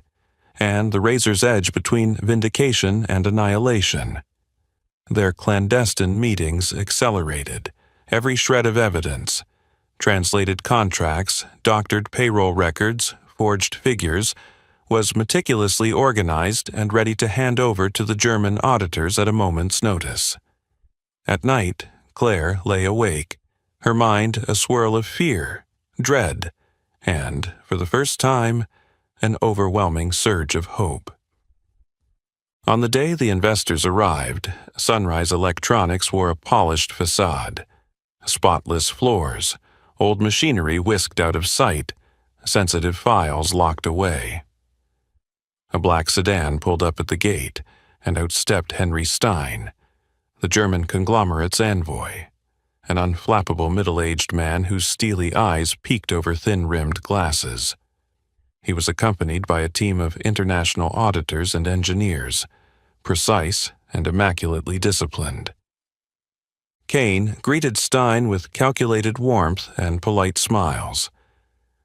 and the razor's edge between vindication and annihilation. Their clandestine meetings accelerated. Every shred of evidence, translated contracts, doctored payroll records, forged figures, was meticulously organized and ready to hand over to the German auditors at a moment's notice. At night, Claire lay awake, her mind a swirl of fear, dread, and, for the first time, an overwhelming surge of hope. On the day the investors arrived, Sunrise Electronics wore a polished facade. Spotless floors, old machinery whisked out of sight, sensitive files locked away. A black sedan pulled up at the gate, and out stepped Henry Stein, the German conglomerate's envoy, an unflappable middle-aged man whose steely eyes peeked over thin-rimmed glasses. He was accompanied by a team of international auditors and engineers, precise and immaculately disciplined. Kane greeted Stein with calculated warmth and polite smiles.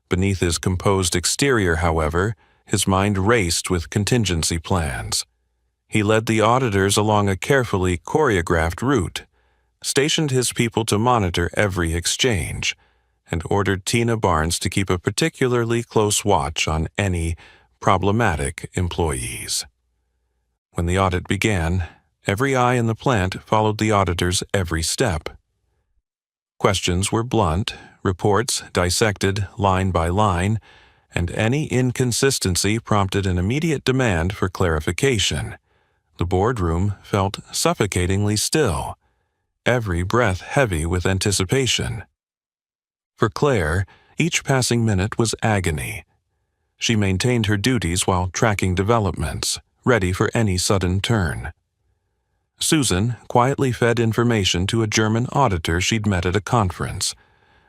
Beneath his composed exterior, however, his mind raced with contingency plans. He led the auditors along a carefully choreographed route, stationed his people to monitor every exchange, and ordered Tina Barnes to keep a particularly close watch on any problematic employees. When the audit began, every eye in the plant followed the auditor's every step. Questions were blunt, reports dissected line by line, and any inconsistency prompted an immediate demand for clarification. The boardroom felt suffocatingly still, every breath heavy with anticipation. For Claire, each passing minute was agony. She maintained her duties while tracking developments, ready for any sudden turn. Susan quietly fed information to a German auditor she'd met at a conference,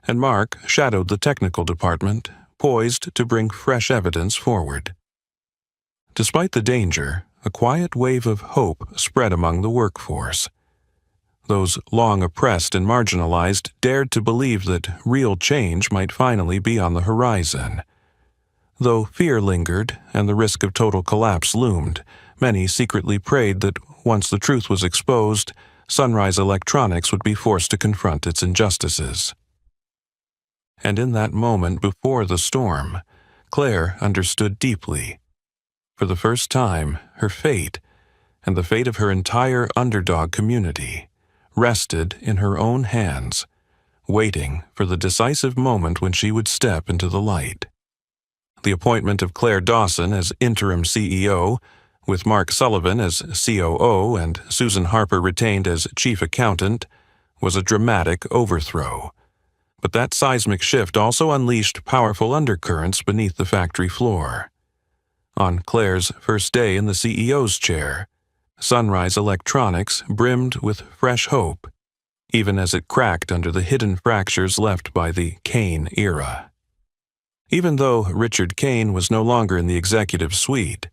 and Mark shadowed the technical department, poised to bring fresh evidence forward. Despite the danger, a quiet wave of hope spread among the workforce. Those long oppressed and marginalized dared to believe that real change might finally be on the horizon. Though fear lingered and the risk of total collapse loomed, many secretly prayed that once the truth was exposed, Sunrise Electronics would be forced to confront its injustices. And in that moment before the storm, Claire understood deeply. For the first time, her fate, and the fate of her entire underdog community, rested in her own hands, waiting for the decisive moment when she would step into the light. The appointment of Claire Dawson as interim CEO, with Mark Sullivan as COO and Susan Harper retained as chief accountant, was a dramatic overthrow. But that seismic shift also unleashed powerful undercurrents beneath the factory floor. On Claire's first day in the CEO's chair, Sunrise Electronics brimmed with fresh hope, even as it cracked under the hidden fractures left by the Kane era. Even though Richard Kane was no longer in the executive suite,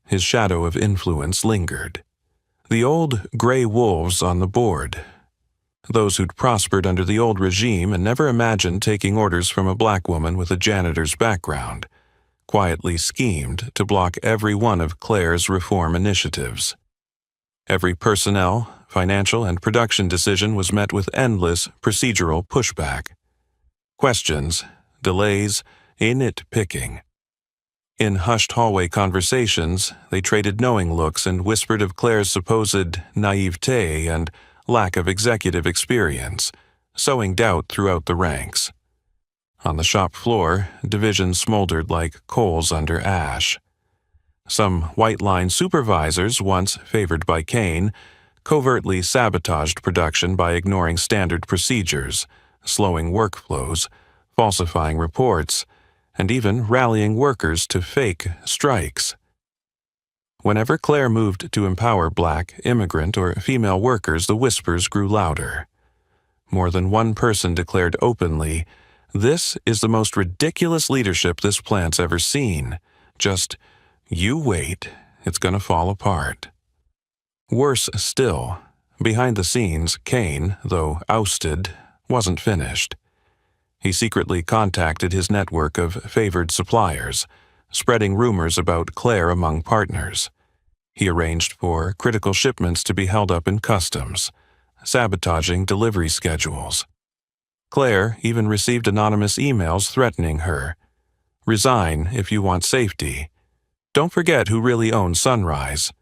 his shadow of influence lingered. The old gray wolves on the board, those who'd prospered under the old regime and never imagined taking orders from a black woman with a janitor's background, quietly schemed to block every one of Claire's reform initiatives. Every personnel, financial, and production decision was met with endless procedural pushback. Questions, delays, nitpicking. In hushed hallway conversations, they traded knowing looks and whispered of Claire's supposed naivete and lack of executive experience, sowing doubt throughout the ranks. On the shop floor, divisions smoldered like coals under ash. Some white-line supervisors, once favored by Kane, covertly sabotaged production by ignoring standard procedures, slowing workflows, falsifying reports, and even rallying workers to fake strikes. Whenever Claire moved to empower black, immigrant, or female workers, the whispers grew louder. More than one person declared openly, "This is the most ridiculous leadership this plant's ever seen. Just, you wait, it's gonna fall apart." Worse still, behind the scenes, Kane, though ousted, wasn't finished. He secretly contacted his network of favored suppliers, spreading rumors about Claire among partners. He arranged for critical shipments to be held up in customs, sabotaging delivery schedules. Claire even received anonymous emails threatening her. "Resign if you want safety. Don't forget who really owns Sunrise."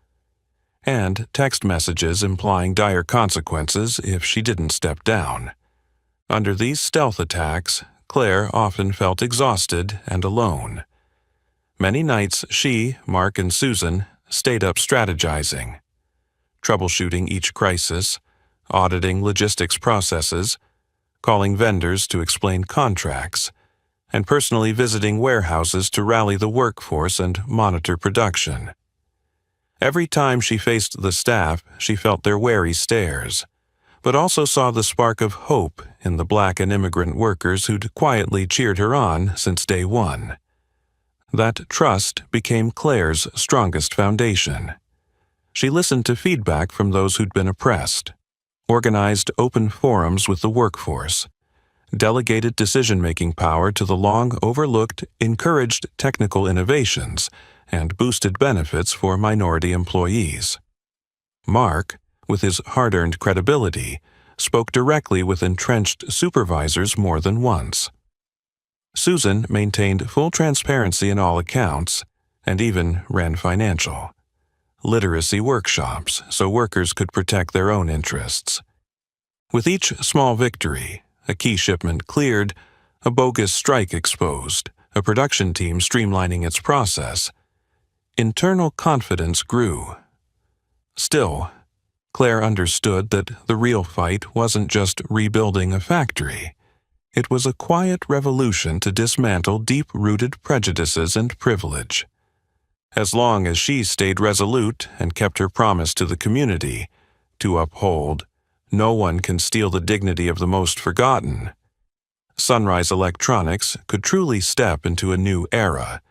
And text messages implying dire consequences if she didn't step down. Under these stealth attacks, Claire often felt exhausted and alone. Many nights she, Mark, and Susan stayed up strategizing, troubleshooting each crisis, auditing logistics processes, calling vendors to explain contracts, and personally visiting warehouses to rally the workforce and monitor production. Every time she faced the staff, she felt their wary stares, but also saw the spark of hope in the Black and immigrant workers who'd quietly cheered her on since day one. That trust became Claire's strongest foundation. She listened to feedback from those who'd been oppressed, organized open forums with the workforce, delegated decision-making power to the long-overlooked, encouraged technical innovations, and boosted benefits for minority employees. Mark, with his hard-earned credibility, spoke directly with entrenched supervisors more than once. Susan maintained full transparency in all accounts and even ran financial literacy workshops so workers could protect their own interests. With each small victory, a key shipment cleared, a bogus strike exposed, a production team streamlining its process, internal confidence grew. Still, Claire understood that the real fight wasn't just rebuilding a factory. It was a quiet revolution to dismantle deep-rooted prejudices and privilege. As long as she stayed resolute and kept her promise to the community, to uphold, no one can steal the dignity of the most forgotten, Sunrise Electronics could truly step into a new era,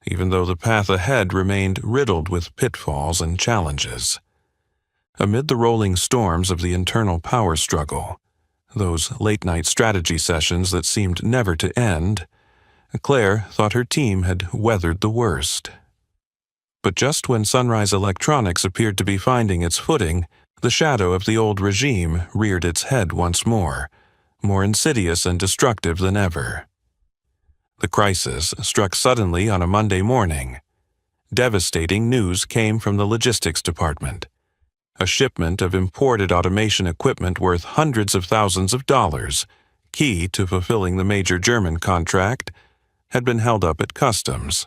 even though the path ahead remained riddled with pitfalls and challenges. Amid the rolling storms of the internal power struggle, those late-night strategy sessions that seemed never to end, Claire thought her team had weathered the worst. But just when Sunrise Electronics appeared to be finding its footing, the shadow of the old regime reared its head once more insidious and destructive than ever. The crisis struck suddenly on a Monday morning. Devastating news came from the logistics department. A shipment of imported automation equipment worth hundreds of thousands of dollars, key to fulfilling the major German contract, had been held up at customs.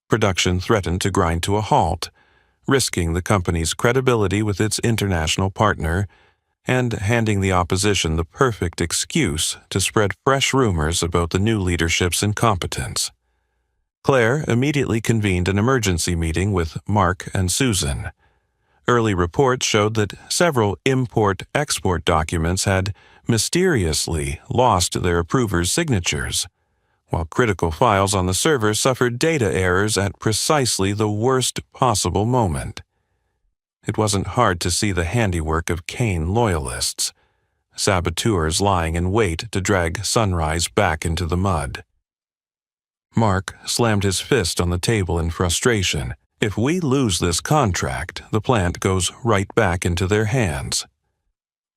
Production threatened to grind to a halt, risking the company's credibility with its international partner and handing the opposition the perfect excuse to spread fresh rumors about the new leadership's incompetence. Claire immediately convened an emergency meeting with Mark and Susan. Early reports showed that several import-export documents had mysteriously lost their approvers' signatures, while critical files on the server suffered data errors at precisely the worst possible moment. It wasn't hard to see the handiwork of Kane loyalists, saboteurs lying in wait to drag Sunrise back into the mud. Mark slammed his fist on the table in frustration. If we lose this contract, the plant goes right back into their hands.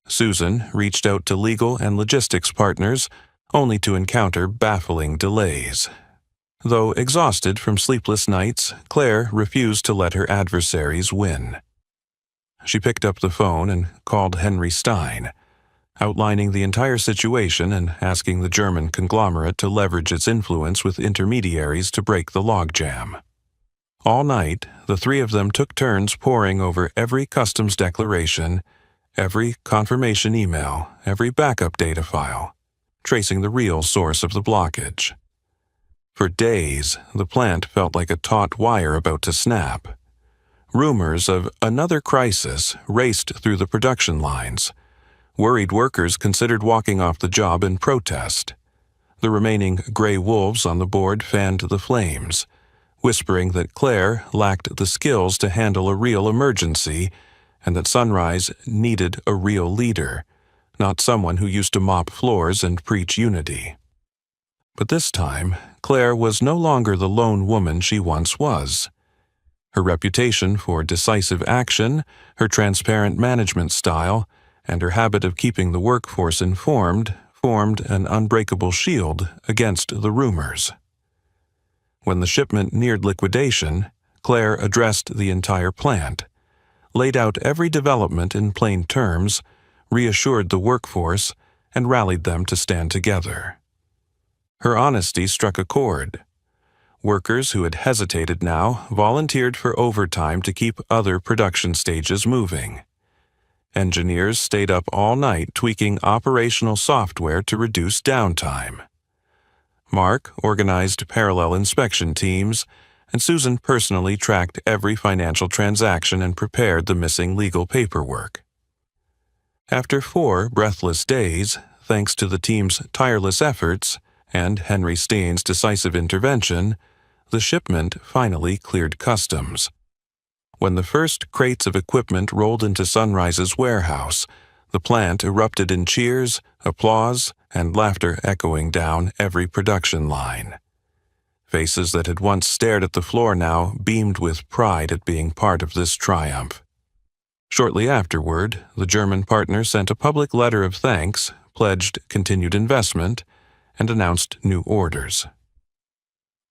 Susan reached out to legal and logistics partners, only to encounter baffling delays. Though exhausted from sleepless nights, Claire refused to let her adversaries win. She picked up the phone and called Henry Stein, outlining the entire situation and asking the German conglomerate to leverage its influence with intermediaries to break the logjam. All night, the three of them took turns poring over every customs declaration, every confirmation email, every backup data file, tracing the real source of the blockage. For days, the plant felt like a taut wire about to snap. Rumors of another crisis raced through the production lines. Worried workers considered walking off the job in protest. The remaining gray wolves on the board fanned the flames, whispering that Claire lacked the skills to handle a real emergency and that Sunrise needed a real leader, not someone who used to mop floors and preach unity. But this time, Claire was no longer the lone woman she once was. Her reputation for decisive action, her transparent management style, and her habit of keeping the workforce informed formed an unbreakable shield against the rumors. When the shipment neared liquidation, Claire addressed the entire plant, laid out every development in plain terms, reassured the workforce, and rallied them to stand together. Her honesty struck a chord. Workers who had hesitated now volunteered for overtime to keep other production stages moving. Engineers stayed up all night tweaking operational software to reduce downtime. Mark organized parallel inspection teams, and Susan personally tracked every financial transaction and prepared the missing legal paperwork. After 4 breathless days, thanks to the team's tireless efforts and Henry Stein's decisive intervention, the shipment finally cleared customs. When the first crates of equipment rolled into Sunrise's warehouse, the plant erupted in cheers, applause, and laughter echoing down every production line. Faces that had once stared at the floor now beamed with pride at being part of this triumph. Shortly afterward, the German partner sent a public letter of thanks, pledged continued investment, and announced new orders.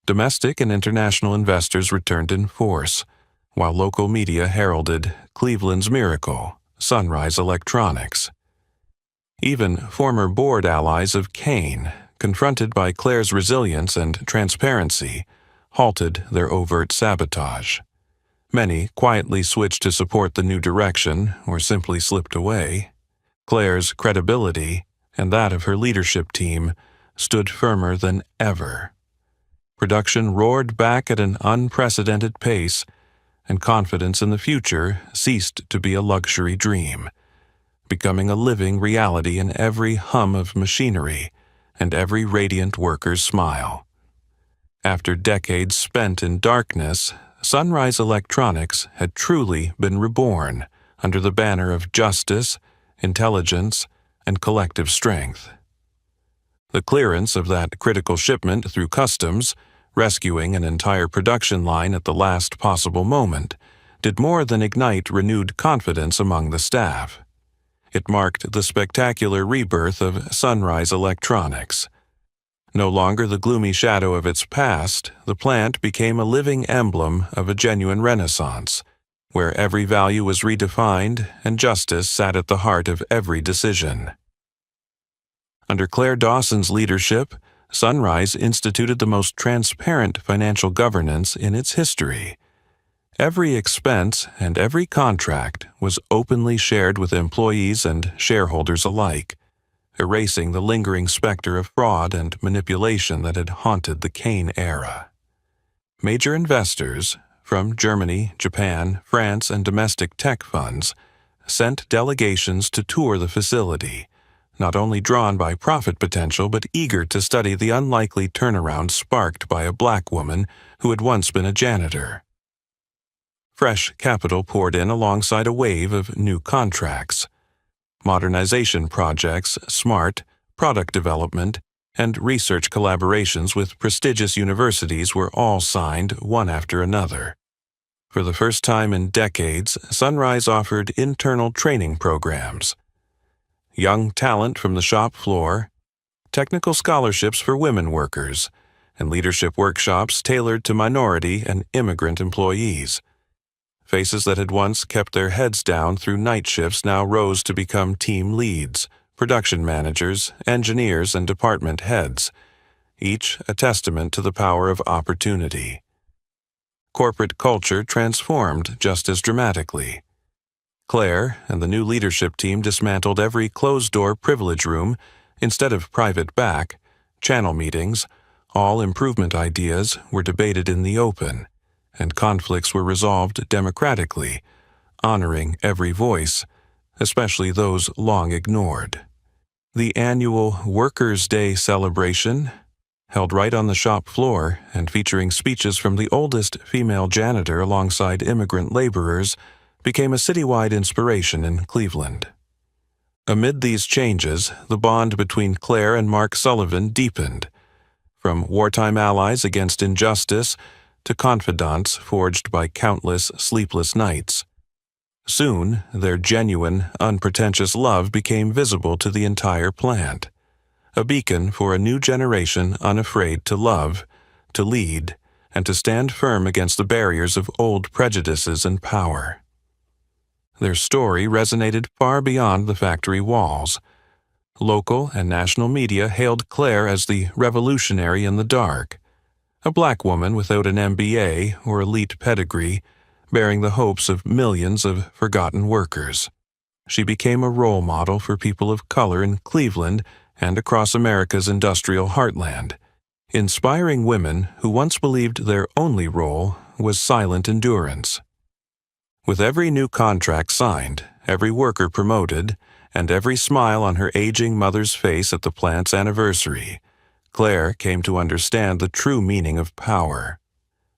Domestic and international investors returned in force, while local media heralded Cleveland's miracle, Sunrise Electronics. Even former board allies of Kane, confronted by Claire's resilience and transparency, halted their overt sabotage. Many quietly switched to support the new direction or simply slipped away. Claire's credibility, and that of her leadership team, stood firmer than ever. Production roared back at an unprecedented pace, and confidence in the future ceased to be a luxury dream, becoming a living reality in every hum of machinery and every radiant worker's smile. After decades spent in darkness, Sunrise Electronics had truly been reborn under the banner of justice, intelligence, and collective strength. The clearance of that critical shipment through customs, rescuing an entire production line at the last possible moment, did more than ignite renewed confidence among the staff. It marked the spectacular rebirth of Sunrise Electronics. No longer the gloomy shadow of its past, the plant became a living emblem of a genuine renaissance, where every value was redefined and justice sat at the heart of every decision. Under Claire Dawson's leadership, Sunrise instituted the most transparent financial governance in its history. Every expense and every contract was openly shared with employees and shareholders alike, erasing the lingering specter of fraud and manipulation that had haunted the Kane era. Major investors, from Germany, Japan, France, and domestic tech funds, sent delegations to tour the facility, not only drawn by profit potential but eager to study the unlikely turnaround sparked by a black woman who had once been a janitor. Fresh capital poured in alongside a wave of new contracts. Modernization projects, smart, product development, and research collaborations with prestigious universities were all signed one after another. For the first time in decades, Sunrise offered internal training programs, young talent from the shop floor, technical scholarships for women workers, and leadership workshops tailored to minority and immigrant employees. Faces that had once kept their heads down through night shifts now rose to become team leads, production managers, engineers, and department heads, each a testament to the power of opportunity. Corporate culture transformed just as dramatically. Claire and the new leadership team dismantled every closed-door privilege room. Instead of private back, channel meetings, all improvement ideas were debated in the open, and conflicts were resolved democratically, honoring every voice, especially those long ignored. The annual Workers' Day celebration, held right on the shop floor and featuring speeches from the oldest female janitor alongside immigrant laborers, became a citywide inspiration in Cleveland. Amid these changes, the bond between Claire and Mark Sullivan deepened, from wartime allies against injustice to confidants forged by countless sleepless nights. Soon, their genuine, unpretentious love became visible to the entire plant, a beacon for a new generation unafraid to love, to lead, and to stand firm against the barriers of old prejudices and power. Their story resonated far beyond the factory walls. Local and national media hailed Claire as the revolutionary in the dark, a black woman without an MBA or elite pedigree, bearing the hopes of millions of forgotten workers. She became a role model for people of color in Cleveland and across America's industrial heartland, inspiring women who once believed their only role was silent endurance. With every new contract signed, every worker promoted, and every smile on her aging mother's face at the plant's anniversary, Claire came to understand the true meaning of power.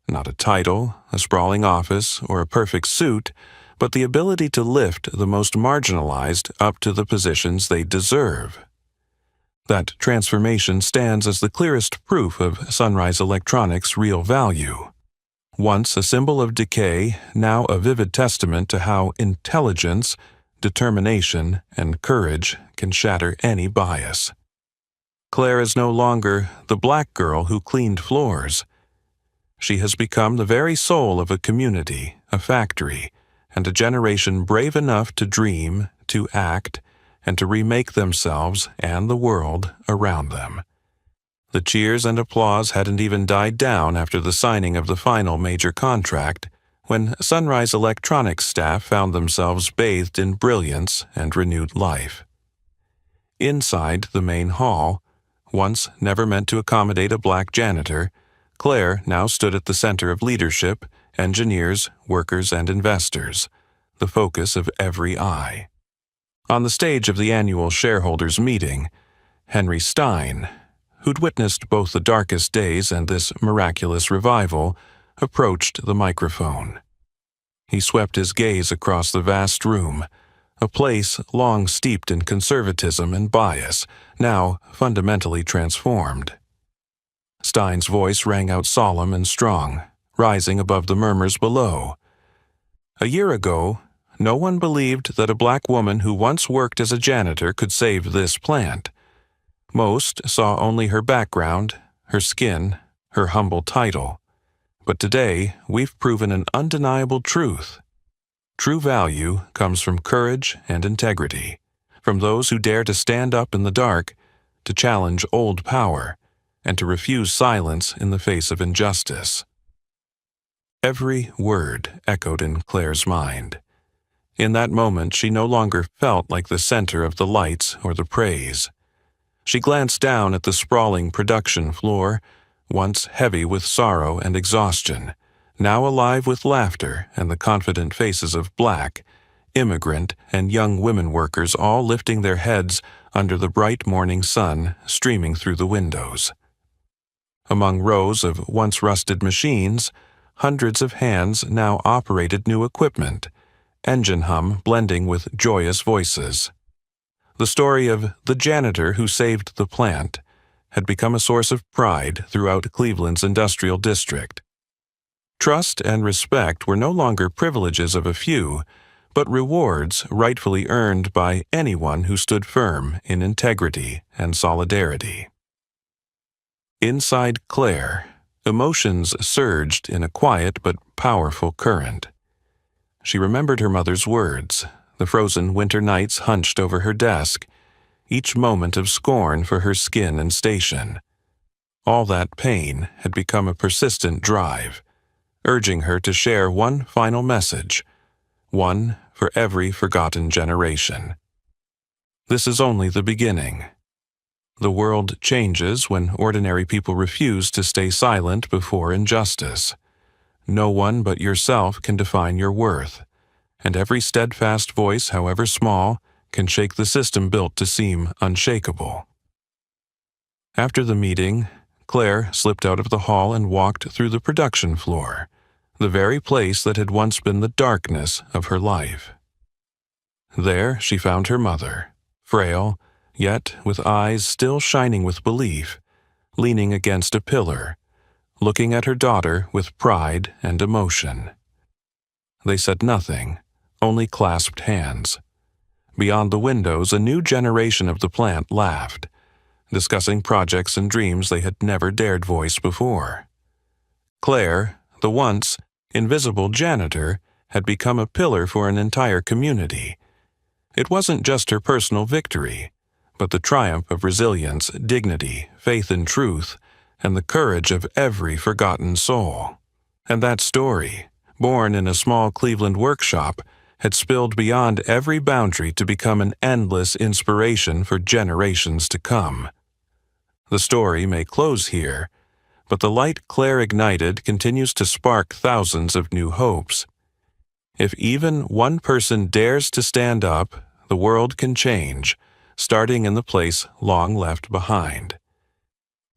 Not a title, a sprawling office, or a perfect suit, but the ability to lift the most marginalized up to the positions they deserve. That transformation stands as the clearest proof of Sunrise Electronics' real value. Once a symbol of decay, now a vivid testament to how intelligence, determination, and courage can shatter any bias. Claire is no longer the black girl who cleaned floors. She has become the very soul of a community, a factory, and a generation brave enough to dream, to act, and to remake themselves and the world around them. The cheers and applause hadn't even died down after the signing of the final major contract, when Sunrise Electronics staff found themselves bathed in brilliance and renewed life. Inside the main hall, once never meant to accommodate a black janitor, Claire now stood at the center of leadership, engineers, workers, and investors, the focus of every eye. On the stage of the annual shareholders' meeting, Henry Stein, who'd witnessed both the darkest days and this miraculous revival, approached the microphone. He swept his gaze across the vast room, a place long steeped in conservatism and bias, now fundamentally transformed. Stein's voice rang out solemn and strong, rising above the murmurs below. A year ago, no one believed that a black woman who once worked as a janitor could save this plant. Most saw only her background, her skin, her humble title. But today, we've proven an undeniable truth. True value comes from courage and integrity, from those who dare to stand up in the dark, to challenge old power, and to refuse silence in the face of injustice. Every word echoed in Claire's mind. In that moment, she no longer felt like the center of the lights or the praise. She glanced down at the sprawling production floor, once heavy with sorrow and exhaustion, now alive with laughter and the confident faces of black, immigrant, and young women workers all lifting their heads under the bright morning sun streaming through the windows. Among rows of once rusted machines, hundreds of hands now operated new equipment, engine hum blending with joyous voices. The story of the janitor who saved the plant had become a source of pride throughout Cleveland's industrial district. Trust and respect were no longer privileges of a few, but rewards rightfully earned by anyone who stood firm in integrity and solidarity. Inside Claire, emotions surged in a quiet but powerful current. She remembered her mother's words, the frozen winter nights hunched over her desk, each moment of scorn for her skin and station. All that pain had become a persistent drive, urging her to share one final message, one for every forgotten generation. This is only the beginning. The world changes when ordinary people refuse to stay silent before injustice. No one but yourself can define your worth, and every steadfast voice, however small, can shake the system built to seem unshakable. After the meeting, Claire slipped out of the hall and walked through the production floor, the very place that had once been the darkness of her life. There she found her mother, frail, yet with eyes still shining with belief, leaning against a pillar, looking at her daughter with pride and emotion. They said nothing, only clasped hands. Beyond the windows, a new generation of the plant laughed, discussing projects and dreams they had never dared voice before. Claire, the once invisible janitor, had become a pillar for an entire community. It wasn't just her personal victory, but the triumph of resilience, dignity, faith in truth, and the courage of every forgotten soul. And that story, born in a small Cleveland workshop, had spilled beyond every boundary to become an endless inspiration for generations to come. The story may close here, but the light Claire ignited continues to spark thousands of new hopes. If even one person dares to stand up, the world can change, starting in the place long left behind.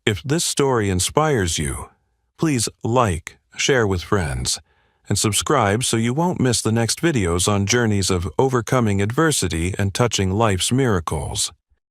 If this story inspires you, please like, share with friends, and subscribe so you won't miss the next videos on journeys of overcoming adversity and touching life's miracles.